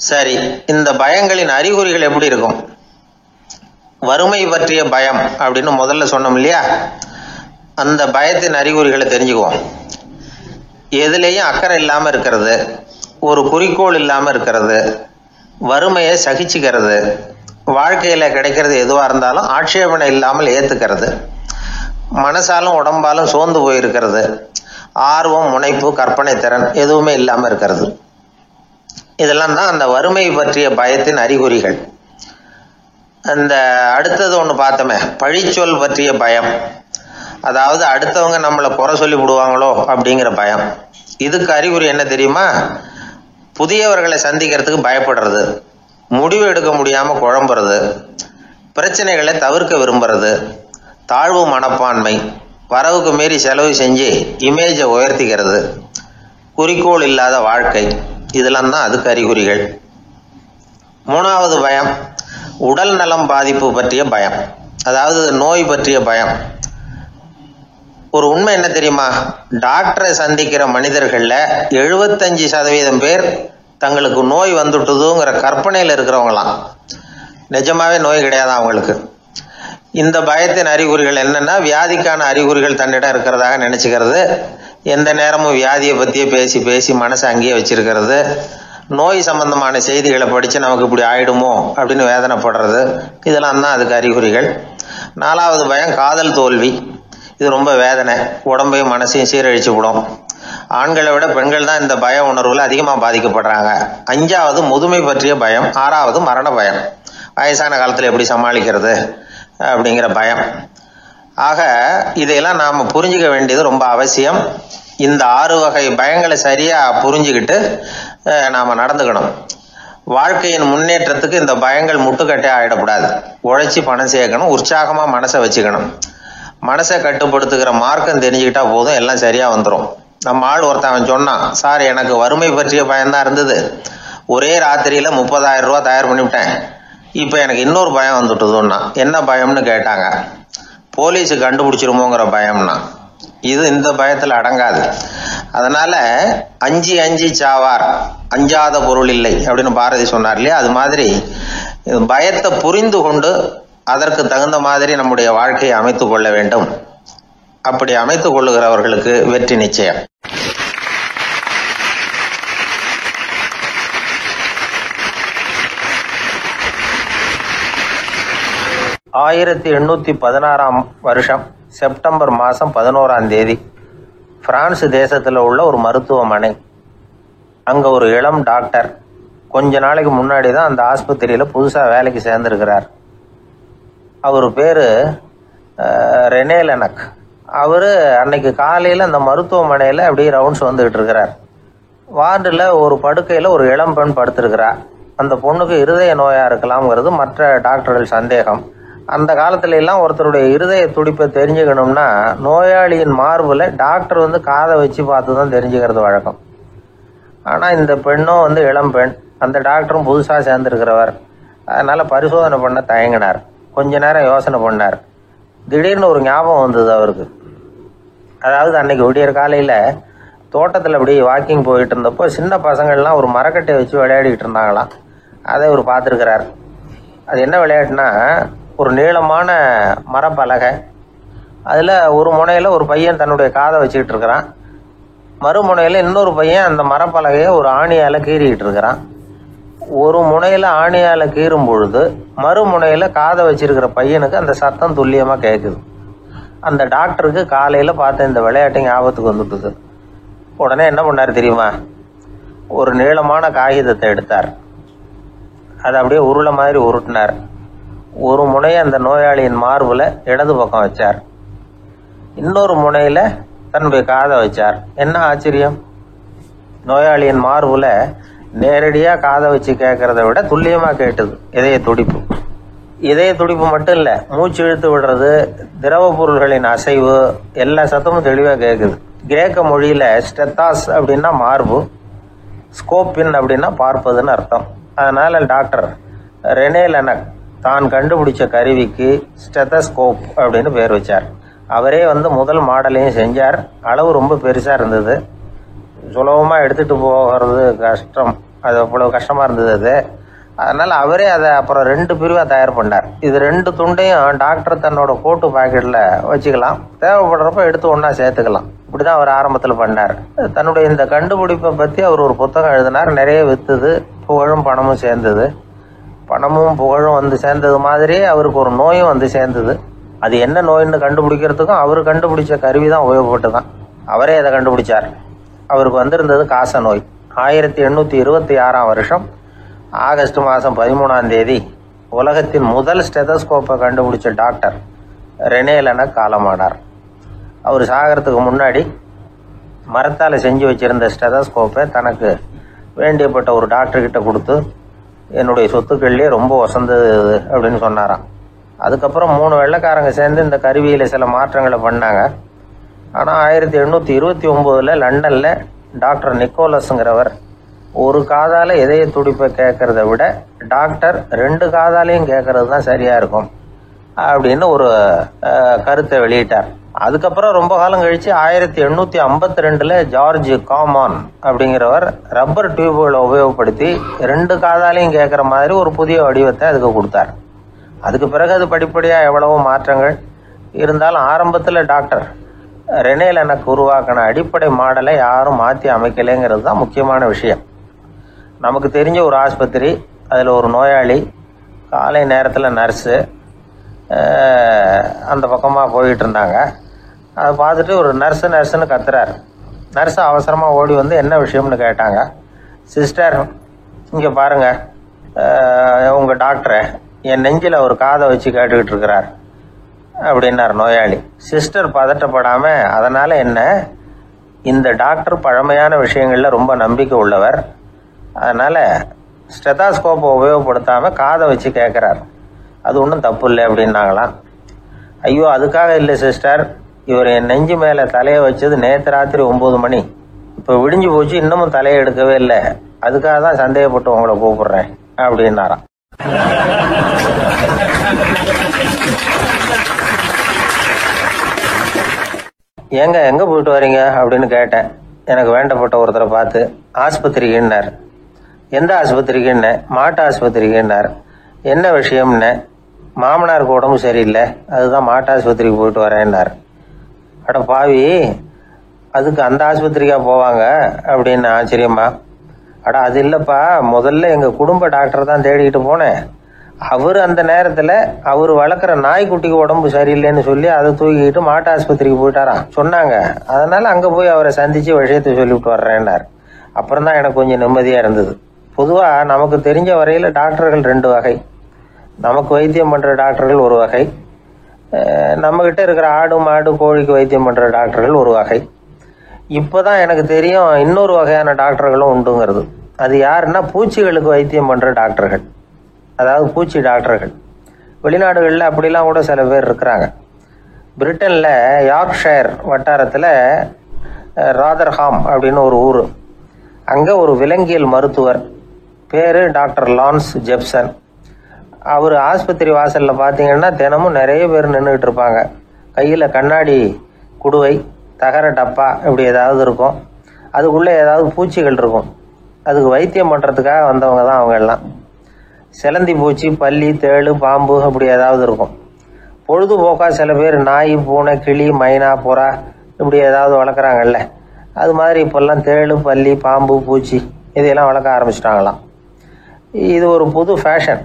சரி, இந்த பயங்களின் அறிகுறிகள் எப்படி இருக்கும்? வறுமை பற்றிய பயம் அப்படின்னு முதல்ல சொன்னோம் இல்லையா, அந்த பயத்தின் அறிகுறிகளை தெரிஞ்சுக்குவோம். எதுலேயும் அக்கறை இல்லாம இருக்கிறது, ஒரு குறிக்கோள் இல்லாம இருக்கிறது, வறுமையை சகிச்சுக்கிறது, வாழ்க்கையில கிடைக்கிறது எதுவா இருந்தாலும் ஆட்சேபனை இல்லாமல் ஏத்துக்கிறது, மனசாலும் உடம்பாலும் சோர்ந்து போயிருக்கிறது, ஆர்வம், முனைப்பு, கற்பனை திறன் எதுவுமே இல்லாம இருக்கிறது. இதெல்லாம் தான் அந்த வறுமை பற்றிய பயத்தின் அறிகுறிகள். அந்த அடுத்தது ஒன்று பார்த்தோமே, பழிச்சொல் பற்றிய பயம். அதாவது அடுத்தவங்க நம்மளை குறை சொல்லி விடுவாங்களோ அப்படிங்கிற பயம். இதுக்கு அறிகுறி என்ன தெரியுமா? புதியவர்களை சந்திக்கிறதுக்கு பயப்படுறது, முடிவு எடுக்க முடியாம குழம்புறது, பிரச்சனைகளை தவிர்க்க விரும்புறது, தாழ்வு மனப்பான்மை, வரவுக்கு மீறி செலவு செஞ்சு இமேஜை உயர்த்திக்கிறது, குறிக்கோள் இல்லாத வாழ்க்கை. இதெல்லாம் தான் அதுக்கு அறிகுறிகள். 3வது பயம் உடல் நலம் பாதிப்பு பற்றிய பயம், அதாவது நோய் பற்றிய பயம். ஒரு உண்மை என்ன தெரியுமா? டாக்டரை சந்திக்கிற மனிதர்கள்ல 75% பேர் தங்களுக்கு நோய் வந்துட்டுதுங்கிற கற்பனையில் இருக்கிறவங்களாம். நிஜமாவே நோய் கிடையாது அவங்களுக்கு. இந்த பயத்தின் அறிகுறிகள் என்னன்னா, வியாதிக்கான அறிகுறிகள் தன்னிடம் இருக்கிறதாக நினைச்சுக்கிறது, எந்த நேரமும் வியாதியை பத்தியே பேசி பேசி மனசை அங்கேயே வச்சிருக்கிறது, நோய் சம்பந்தமான செய்திகளை படிச்சு நமக்கு இப்படி ஆயிடுமோ அப்படின்னு வேதனைப்படுறது. இதெல்லாம் தான் அதுக்கு அறிகுறிகள். 4வது பயம் காதல் தோல்வி. இது ரொம்ப வேதனை, உடம்பையும் மனசையும் சீரழிச்சு விடும். ஆண்களை விட பெண்கள் தான் இந்த பய உணர்வுல அதிகமாக பாதிக்கப்படுறாங்க. 5வது முதுமை பற்றிய பயம். 6வது மரண பயம். வயசான காலத்தில் எப்படி சமாளிக்கிறது அப்படிங்கிற பயம். ஆக இதையெல்லாம் நாம் புரிஞ்சுக்க வேண்டியது ரொம்ப அவசியம். இந்த 6 வகை பயங்களை சரியாக புரிஞ்சுக்கிட்டு நாம் நடந்துக்கணும். வாழ்க்கையின் முன்னேற்றத்துக்கு இந்த பயங்கள் முட்டுக்கட்டே ஆகிடக்கூடாது. உழைச்சி பணம் சேர்க்கணும், உற்சாகமாக மனசை வச்சுக்கணும். மனசை கட்டுப்படுத்துகிற மார்க்கம் தெரிஞ்சுக்கிட்டா போதும், எல்லாம் சரியாக வந்துடும். நம்ம ஆள் ஒருத்தன் சொன்னான், சார் எனக்கு வறுமை பற்றிய பயம்தான் இருந்தது, ஒரே ராத்திரியில் 30,000 ரூபா தயார் பண்ணிவிட்டேன், இப்போ எனக்கு இன்னொரு பயம் வந்துட்டுதுன்னா. என்ன பயம்னு கேட்டாங்க. போலீஸு கண்டுபிடிச்சிருமோங்கிற பயம்னா. இது இந்த பயத்தில் அடங்காது. அதனால அஞ்சி அஞ்சி சாவார், அஞ்சாத பொருள் இல்லை அப்படின்னு பாரதி சொன்னார் இல்லையா? அது மாதிரி பயத்தை புரிந்து கொண்டு அதற்கு தகுந்த மாதிரி நம்முடைய வாழ்க்கையை அமைத்துக் கொள்ள வேண்டும். அப்படி அமைத்துக் கொள்ளுகிறவர்களுக்கு வெற்றி நிச்சயம். ஆயிரத்தி 1816 வருஷம் செப்டம்பர் மாதம் 11ஆம் தேதி பிரான்ஸ் தேசத்தில் உள்ள ஒரு மருத்துவமனை. அங்கே ஒரு இளம் டாக்டர் கொஞ்ச நாளைக்கு முன்னாடி தான் அந்த ஆஸ்பத்திரியில் புதுசாக வேலைக்கு சேர்ந்துருக்கிறார். அவர் பேர் ரெனே லெனக். அவர் அன்னைக்கு காலையில் அந்த மருத்துவமனையில் அப்படியே ரவுண்ட்ஸ் வந்துக்கிட்டு இருக்கிறார். வார்டில் ஒரு படுக்கையில் ஒரு இளம் பெண் படுத்திருக்கிறார். அந்த பொண்ணுக்கு இருதய நோயாக இருக்கலாம்ங்கிறது மற்ற டாக்டர்கள் சந்தேகம். அந்த காலத்துல எல்லாம் ஒருத்தருடைய இருதய துடிப்பை தெரிஞ்சுக்கணும்னா நோயாளியின் மார்பில் டாக்டர் காதை வச்சு பார்த்து தான் தெரிஞ்சுக்கிறது வழக்கம். ஆனால் இந்த பெண்ணும் இளம் பெண், அந்த டாக்டரும் புதுசாக சேர்ந்துருக்கிறவர். அதனால் பரிசோதனை பண்ண தயங்கினார். கொஞ்ச நேரம் யோசனை பண்ணார். திடீர்னு ஒரு ஞாபகம் வந்தது அவருக்கு. அதாவது அன்னைக்கு விடியற் காலையில் தோட்டத்தில் அப்படி வாக்கிங் போயிட்டு இருந்தப்போ சின்ன பசங்கள்லாம் ஒரு மரக்கட்டையை வச்சு விளையாடிக்கிட்டு இருந்தாங்களாம். அதை இவர் பார்த்துருக்கிறார். அது என்ன விளையாட்டுனா, ஒரு நீளமான மரப்பலகை, அதில் ஒரு முனையில் ஒரு பையன் தன்னுடைய காதை வச்சுக்கிட்டு இருக்கிறான், மறுமுனையில் இன்னொரு பையன் அந்த மரப்பலகையை ஒரு ஆணியால் கீறிக்கிட்டு இருக்கிறான். ஒரு முனையில் ஆணியால் கீறும் பொழுது மறுமுனையில் காதை வச்சிருக்கிற பையனுக்கு அந்த சத்தம் துல்லியமாக கேட்குது. அந்த டாக்டருக்கு காலையில் பார்த்த இந்த விளையாட்டு ஞாபகத்துக்கு வந்துட்டுது. உடனே என்ன பண்ணார் தெரியுமா? ஒரு நீளமான காகிதத்தை எடுத்தார். அதை அப்படியே உருளை மாதிரி உருட்டினார். ஒரு முனையை அந்த நோயாளியின் மார்பில் இடது பக்கம் வச்சார், இன்னொரு முனையில் தன்னுடைய காதை வச்சார். என்ன ஆச்சரியம்! நோயாளியின் மார்பில் நேரடியாக காதை வச்சு கேட்கறத விட துல்லியமாக கேட்டது இதய துடிப்பு. இதய துடிப்பு மட்டும் இல்லை, மூச்சு இழுத்து விடுறது, திரவ பொருள்களின் அசைவு, எல்லா சத்தமும் தெளிவாக கேட்குது. கிரேக்க மொழியில் ஸ்டெத்தாஸ் அப்படின்னா மார்பு, ஸ்கோப்பின் அப்படின்னா பார்ப்பதுன்னு அர்த்தம். அதனால் டாக்டர் ரெனே லெனக் தான் கண்டுபிடிச்ச கருவிக்கு ஸ்டெத்தஸ்கோப் அப்படின்னு பேர் வச்சார். அவரே முதல் மாடலையும் செஞ்சார். அளவு ரொம்ப பெருசாக இருந்தது, சுலபமாக எடுத்துகிட்டு போகிறது கஷ்டம், அது அவ்வளோ கஷ்டமாக இருந்தது அது. அதனால் அவரே அதை அப்புறம் 2 பிரிவாக தயார் பண்ணார். இது 2 துண்டையும் டாக்டர் தன்னோட கோட்டு பாக்கெட்டில் வச்சுக்கலாம், தேவைப்படுறப்ப எடுத்து ஒன்றா சேர்த்துக்கலாம். இப்படி தான் அவர் ஆரம்பத்தில் பண்ணார். தன்னுடைய இந்த கண்டுபிடிப்பை பற்றி அவர் ஒரு புத்தகம் எழுதினார். நிறைய விற்றுது, புகழும் பணமும் சேர்ந்தது. பணமும் புகழும் சேர்ந்தது மாதிரியே அவருக்கு ஒரு நோயும் சேர்ந்தது. அது என்ன நோயின்னு கண்டுபிடிக்கிறதுக்கும் அவர் கண்டுபிடிச்ச கருவி தான் உபயோகப்பட்டு தான். அவரே அதை கண்டுபிடிச்சார். அவருக்கு வந்திருந்தது காச நோய். 1826 வருஷம் ஆகஸ்ட் மாதம் 13ஆம் தேதி உலகத்தின் முதல் ஸ்டெதஸ்கோப்பை கண்டுபிடிச்ச டாக்டர் ரெனே லெனக் காலமானார். அவர் சாகிறதுக்கு முன்னாடி மரத்தால் செஞ்சு வச்சிருந்த ஸ்டெதஸ்கோப்பை தனக்கு வேண்டியப்பட்ட ஒரு டாக்டர்கிட்ட கொடுத்து, என்னுடைய சொத்துக்கள்லேயே ரொம்ப வசந்தது அப்படின்னு சொன்னாராம். அதுக்கப்புறம் 3 வெள்ளைக்காரங்க சேர்ந்து இந்த கருவியில் சில மாற்றங்களை பண்ணாங்க. ஆனால் 1829 லண்டனில் டாக்டர் நிக்கோலஸுங்கிறவர் ஒரு காதால் இதய துடிப்பை கேட்கறத விட டாக்டர் 2 காதாலையும் கேட்கறது தான் சரியாக இருக்கும் அப்படின்னு ஒரு கருத்தை வெளியிட்டார். அதுக்கப்புறம் ரொம்ப காலம் கழித்து 1852 ஜார்ஜ் காமான் அப்படிங்கிறவர் ரப்பர் டியூப்களை உபயோகப்படுத்தி 2 காதாலையும் கேட்குற மாதிரி ஒரு புதிய வடிவத்தை அதுக்கு கொடுத்தார். அதுக்கு பிறகு அது படிப்படியாக எவ்வளவோ மாற்றங்கள் இருந்தாலும் ஆரம்பத்தில் டாக்டர் ரெனே லெனக் உருவாக்கின அடிப்படை மாடலை யாரும் மாற்றி அமைக்கலைங்கிறது தான் முக்கியமான விஷயம். நமக்கு தெரிஞ்ச ஒரு ஆஸ்பத்திரி, அதில் ஒரு நோயாளி, காலை நேரத்தில் நர்ஸு அந்த பக்கமாக போயிட்டு இருந்தாங்க. அதை பார்த்துட்டு ஒரு நர்ஸுன்னு கத்துறாரு. நர்ஸு அவசரமாக ஓடி என்ன விஷயம்னு கேட்டாங்க. சிஸ்டர், இங்கே பாருங்கள், உங்கள் டாக்டரை என் நெஞ்சில் ஒரு காதை வச்சு கேட்டுக்கிட்டு இருக்கிறார் அப்படின்னார் நோயாளி. சிஸ்டர் பதட்டப்படாம, அதனால என்ன, இந்த டாக்டர் பழமையான விஷயங்கள்ல ரொம்ப நம்பிக்கை உள்ளவர், அதனால ஸ்டெதாஸ்கோப்பை உபயோகப்படுத்தாம காதை வச்சு கேட்குறார், அது ஒன்றும் தப்பு இல்லை அப்படின்னாங்களாம். ஐயோ அதுக்காக இல்லை சிஸ்டர், இவர் என் நெஞ்சு மேலே தலையை வச்சது நேற்று ராத்திரி 9 மணி, இப்போ விடிஞ்சு போச்சு, இன்னமும் தலையை எடுக்கவே இல்லை, அதுக்காக தான் சந்தேகப்பட்டு உங்களை கூப்பிடுறேன் அப்படின்னாராம். ஏங்க எங்கே போயிட்டு வரீங்க அப்படின்னு கேட்டேன். எனக்கு வேண்டப்பட்ட ஒருத்தரை பார்த்து. ஆஸ்பத்திரிக்குன்னார். எந்த ஆஸ்பத்திரிக்குன்னு? மாட்டு ஆஸ்பத்திரிக்குன்னார். என்ன விஷயம்னு? மாமனாருக்கு உடம்பு சரியில்லை, அதுதான் மாட்டு ஆஸ்பத்திரிக்கு போயிட்டு வரேன்னார். அட பாவி, அதுக்கு அந்த ஆஸ்பத்திரிக்கா போவாங்க அப்படின்னு ஆச்சரியமா. அட அது இல்லைப்பா, முதல்ல எங்கள் குடும்ப டாக்டர் தான் தேடிக்கிட்டு போனேன், அவர் அந்த நேரத்தில் அவர் வளர்க்குற நாய்க்குட்டிக்கு உடம்பு சரியில்லைன்னு சொல்லி அதை தூக்கிக்கிட்டு மாட்டு ஆஸ்பத்திரிக்கு போயிட்டாராம் சொன்னாங்க, அதனால் அங்கே போய் அவரை சந்தித்து விஷயத்தை சொல்லிவிட்டு வர்றேன்னார். அப்புறம் தான் எனக்கு கொஞ்சம் நிம்மதியாக இருந்தது. பொதுவாக நமக்கு தெரிஞ்ச வரையில் டாக்டர்கள் 2 வகை. நமக்கு வைத்தியம் பண்ணுற டாக்டர்கள் ஒரு வகை, நம்மக்கிட்ட இருக்கிற ஆடு மாடு கோழிக்கு வைத்தியம் பண்ணுற டாக்டர்கள் ஒரு வகை. இப்போ தான் எனக்கு தெரியும் இன்னொரு வகையான டாக்டர்களும் உண்டுங்கிறது. அது யாருன்னா பூச்சிகளுக்கு வைத்தியம் பண்ணுற டாக்டர்கள், அதாவது பூச்சி டாக்டர்கள். வெளிநாடுகளில் அப்படிலாம் கூட சில பேர் இருக்கிறாங்க. பிரிட்டனில் யார்க்ஷயர் வட்டாரத்தில் ராதர்ஹாம் அப்படின்னு ஒரு ஊர், அங்கே ஒரு விலங்கியல் மருத்துவர் பேர் டாக்டர் லான்ஸ் ஜெப்சன். அவர் ஆஸ்பத்திரி வாசலில் பார்த்தீங்கன்னா தினமும் நிறைய பேர் நின்றுக்கிட்டு இருப்பாங்க. கையில் கண்ணாடி குடுவை, தகர டப்பா இப்படி ஏதாவது இருக்கும், அதுக்குள்ளே ஏதாவது பூச்சிகள் இருக்கும். அதுக்கு வைத்தியம் பண்ணுறதுக்காக வந்தவங்க தான் அவங்க எல்லாம். சிலந்தி பூச்சி, பல்லி, தேளு, பாம்பு அப்படி ஏதாவது இருக்கும். பொழுதுபோக்காக சில பேர் நாய், பூனை, கிளி, மைனா, புறா இப்படி ஏதாவது வளர்க்குறாங்கல்ல, அது மாதிரி இப்போல்லாம் தேளு, பல்லி, பாம்பு, பூச்சி இதையெல்லாம் வளர்க்க ஆரம்பிச்சிட்டாங்களாம். இது ஒரு புது ஃபேஷன்.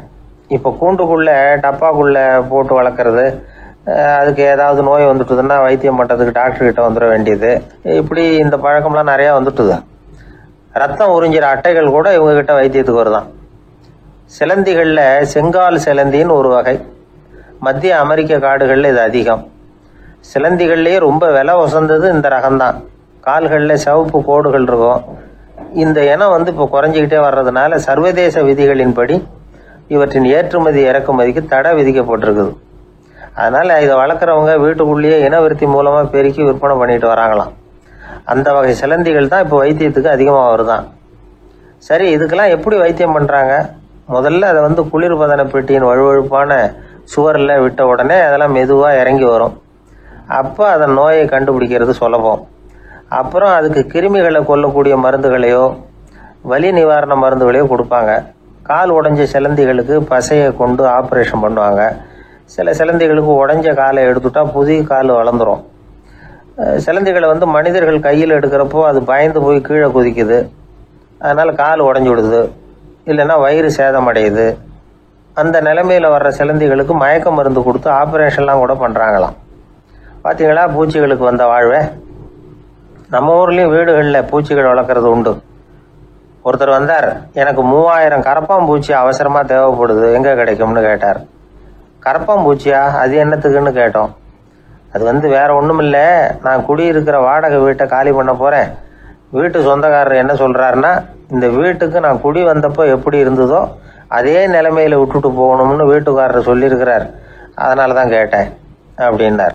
இப்போ கூண்டுக்குள்ளே டப்பாக்குள்ளே போட்டு வளர்க்குறது, அதுக்கு ஏதாவது நோய் வந்துட்டுதுன்னா வைத்தியம் பண்ணுறதுக்கு டாக்டர்கிட்ட வந்துட வேண்டியது, இப்படி இந்த பழக்கம்லாம் நிறையா வந்துட்டுது. ரத்தம் உறிஞ்சிற அட்டைகள் கூட இவங்ககிட்ட வைத்தியத்துக்கு வருதான். சிலந்திகளில் செங்கால் சிலந்தின்னு ஒரு வகை, மத்திய அமெரிக்க காடுகளில் இது அதிகம். சிலந்திகள்லேயே ரொம்ப விலை உசந்தது இந்த ரகம்தான். கால்களில் சிவப்பு கோடுகள் இருக்கும். இந்த இனம் இப்போ குறைஞ்சிக்கிட்டே வர்றதுனால சர்வதேச விதிகளின்படி இவற்றின் ஏற்றுமதி இறக்குமதிக்கு தடை விதிக்கப்பட்டிருக்குது. அதனால் இதை வளர்க்குறவங்க வீட்டுக்குள்ளேயே இனவிருத்தி மூலமாக பெருக்கி விற்பனை பண்ணிட்டு வராங்களாம். அந்த வகை சிலந்திகள் தான் இப்போ வைத்தியத்துக்கு அதிகமாக வருதான். சரி, இதுக்கெல்லாம் எப்படி வைத்தியம் பண்ணுறாங்க? முதல்ல அதை குளிர்பதன பெட்டியின் வழுவழுப்பான சுவரில் விட்ட உடனே அதெல்லாம் மெதுவாக இறங்கி வரும். அப்போ அதன் நோயை கண்டுபிடிக்கிறது சுலபம். அப்புறம் அதுக்கு கிருமிகளை கொல்லக்கூடிய மருந்துகளையோ வலி நிவாரண மருந்துகளையோ கொடுப்பாங்க. கால் உடைஞ்ச சிலந்திகளுக்கு பசையை கொண்டு ஆப்ரேஷன் பண்ணுவாங்க. சில சிலந்திகளுக்கு உடைஞ்ச காலை எடுத்துட்டா புதிய கால் வளர்ந்துடும். சிலந்திகளை மனிதர்கள் கையில் எடுக்கிறப்போ அது பயந்து போய் கீழே குதிக்குது, அதனால் கால் உடஞ்சி விடுது, இல்லைன்னா வயிறு சேதமடையுது. அந்த நிலைமையில் வர்ற சிலந்திகளுக்கு மயக்க மருந்து கொடுத்து ஆப்ரேஷன்லாம் கூட பண்ணுறாங்களாம். பார்த்தீங்களா பூச்சிகளுக்கு வந்த வாழ்வை? நம்ம ஊர்லேயும் வீடுகளில் பூச்சிகள் வளர்க்குறது உண்டு. ஒருத்தர் வந்தார், எனக்கு 3000 கரப்பாம்பூச்சி அவசரமாக தேவைப்படுது, எங்கே கிடைக்கும்னு கேட்டார். கரப்பாம்பூச்சியா, அது என்னத்துக்குன்னு கேட்டோம். அது வேற ஒன்றும் இல்லை, நான் குடியிருக்கிற வாடகை வீட்டை காலி பண்ண போகிறேன். வீட்டு சொந்தக்காரர் என்ன சொல்கிறாருன்னா, இந்த வீட்டுக்கு நான் குடி வந்தப்போ எப்படி இருந்ததோ அதே நிலைமையில் விட்டுட்டு போகணும்னு வீட்டுக்காரர் சொல்லியிருக்கிறார், அதனால தான் கேட்டேன் அப்படின்னார்.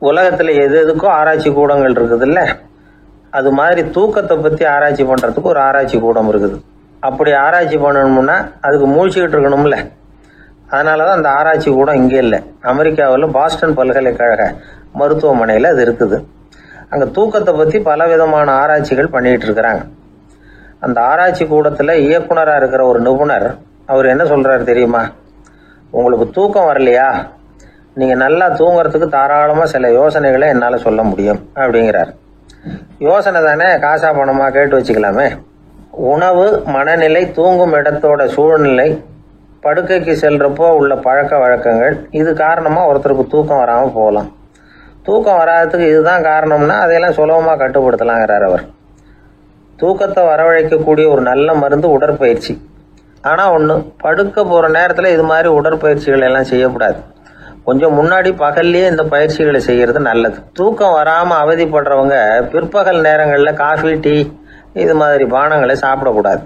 உலகத்தில் எது எதுக்கும் ஆராய்ச்சி கூடங்கள் இருக்குதுல்ல, அது மாதிரி தூக்கத்தை பற்றி ஆராய்ச்சி பண்ணுறதுக்கு ஒரு ஆராய்ச்சி கூடம் இருக்குது. அப்படி ஆராய்ச்சி பண்ணணும்னா அதுக்கு மூழ்கிக்கிட்டு இருக்கணும்ல, அதனால தான் அந்த ஆராய்ச்சி கூடம் இங்கே இல்லை. அமெரிக்காவில் பாஸ்டன் பல்கலைக்கழக மருத்துவமனையில் அது இருக்குது. அங்கே தூக்கத்தை பற்றி பலவிதமான ஆராய்ச்சிகள் பண்ணிகிட்டு இருக்கிறாங்க. அந்த ஆராய்ச்சி கூடத்தில் இயக்குனராக இருக்கிற ஒரு நிபுணர், அவர் என்ன சொல்கிறாரு தெரியுமா? உங்களுக்கு தூக்கம் வரலையா, நீங்கள் நல்லா தூங்குறதுக்கு தாராளமாக சில யோசனைகளை என்னால் சொல்ல முடியும் அப்படிங்கிறார். யோசனை தானே, காசா பணமா கேட்டு வச்சுக்கலாமே. உணவு, மனநிலை, தூங்கும் இடத்தோட சூழ்நிலை, படுக்கைக்கு செல்றப்போ உள்ள பழக்க வழக்கங்கள், இது காரணமாக ஒருத்தருக்கு தூக்கம் வராமல் போகலாம். தூக்கம் வராததுக்கு இதுதான் காரணம்னா அதையெல்லாம் சுலபமாக கட்டுப்படுத்தலாங்கிறார் அவர். தூக்கத்தை வரவழைக்கக்கூடிய ஒரு நல்ல மருந்து உடற்பயிற்சி. ஆனால் ஒன்று, படுக்க போகிற நேரத்தில் இது மாதிரி உடற்பயிற்சிகள் எல்லாம் செய்யக்கூடாது. கொஞ்சம் முன்னாடி பகல்லையே இந்த பயிற்சிகளை செய்கிறது நல்லது. தூக்கம் வராமல் அவதிப்படுறவங்க பிற்பகல் நேரங்களில் காஃபி, டீ இது மாதிரி பானங்களை சாப்பிடக்கூடாது.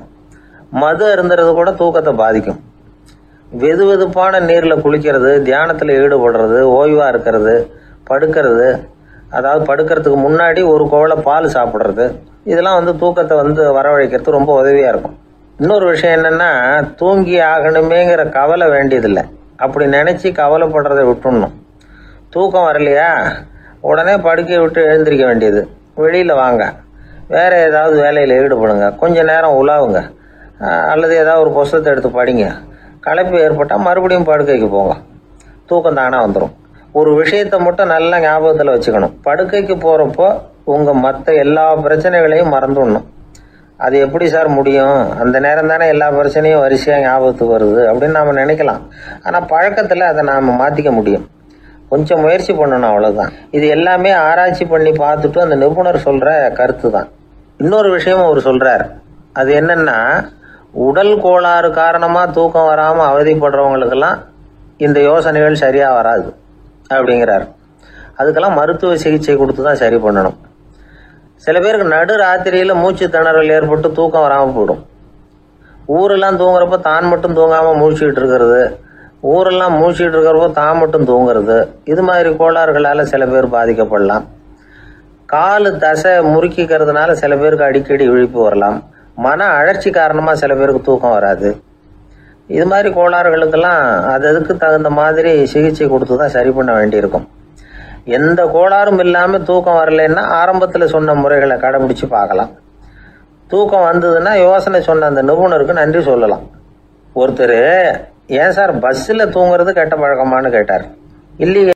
மது அருந்துறது கூட தூக்கத்தை பாதிக்கும். வெது வெதுப்பான நீரில் குளிக்கிறது, தியானத்தில் ஈடுபடுறது, ஓய்வாக இருக்கிறது, படுக்கிறது, அதாவது படுக்கிறதுக்கு முன்னாடி ஒரு கோவலை பால் சாப்பிட்றது, இதெல்லாம் தூக்கத்தை வரவழைக்கிறது ரொம்ப உதவியாக இருக்கும். இன்னொரு விஷயம் என்னென்னா, தூங்கி ஆகணுமேங்கிற கவலை வேண்டியதில்லை. அப்படி நினச்சி கவலைப்படுறதை விட்டுடணும். தூக்கம் வரலையா, உடனே படுக்கையை விட்டு எழுந்திரிக்க வேண்டியது. வெளியில் வாங்க, வேறு ஏதாவது வேலையில் ஈடுபடுங்க, கொஞ்சம் நேரம் உலாவுங்க, அல்லது ஏதாவது ஒரு புஸ்தகத்தை எடுத்து படிங்க. களைப்பு ஏற்பட்டால் மறுபடியும் படுக்கைக்கு போங்க. தூக்கம் தானாக வந்துடும். ஒரு விஷயத்தை மட்டும் நல்லா ஞாபகத்தில் வச்சுக்கணும். படுக்கைக்கு போகிறப்போ உங்கள் மற்ற எல்லா பிரச்சனைகளையும் மறந்துடணும். அது எப்படி சார் முடியும்? அந்த நேரம் தானே எல்லா பிரச்சனையும் வரிசையாக ஞாபகத்துக்கு வருது அப்படின்னு நாம் நினைக்கலாம். ஆனால் பழக்கத்தில் அதை நாம் மாற்றிக்க முடியும். கொஞ்சம் முயற்சி பண்ணணும், அவ்வளோதான். இது எல்லாமே ஆராய்ச்சி பண்ணி பார்த்துட்டு அந்த நிபுணர் சொல்கிற கருத்து தான். இன்னொரு விஷயமும் அவர் சொல்கிறார். அது என்னென்னா, உடல் கோளாறு காரணமாக தூக்கம் வராமல் அவதிப்படுறவங்களுக்கெல்லாம் இந்த யோசனைகள் சரியாக வராது அப்படிங்கிறார். அதுக்கெல்லாம் மருத்துவ சிகிச்சை கொடுத்து தான் சரி பண்ணணும். சில பேருக்கு நடு ராத்திரியில் மூச்சு திணறல் ஏற்பட்டு தூக்கம் வராமல் போயிடும். ஊரெல்லாம் தூங்குறப்ப தான் மட்டும் தூங்காமல் மூழ்கிட்டு இருக்கிறது, ஊரெல்லாம் மூழ்கிட்டு இருக்கிறப்போ தான் மட்டும் தூங்குறது, இது மாதிரி கோளாறுகளால் சில பேர் பாதிக்கப்படலாம். காலு தசை முறுக்கிக்கிறதுனால சில பேருக்கு அடிக்கடி விழிப்பு வரலாம். மன அழற்சி காரணமாக சில பேருக்கு தூக்கம் வராது. இது மாதிரி கோளாறுகளுக்கெல்லாம் அதுக்கு தகுந்த மாதிரி சிகிச்சை கொடுத்து தான் சரி பண்ண வேண்டியிருக்கும். எந்த கோளாறும் இல்லாமல் தூக்கம் வரலைன்னா ஆரம்பத்தில் சொன்ன முறைகளை கடைபிடிச்சு பார்க்கலாம். தூக்கம் வந்ததுன்னா யோசனை சொன்ன அந்த நிபுணருக்கு நன்றி சொல்லலாம். ஒருத்தர், ஏன் சார் பஸ்ஸில் தூங்குறது கெட்ட பழக்கமானு கேட்டார். இல்லையே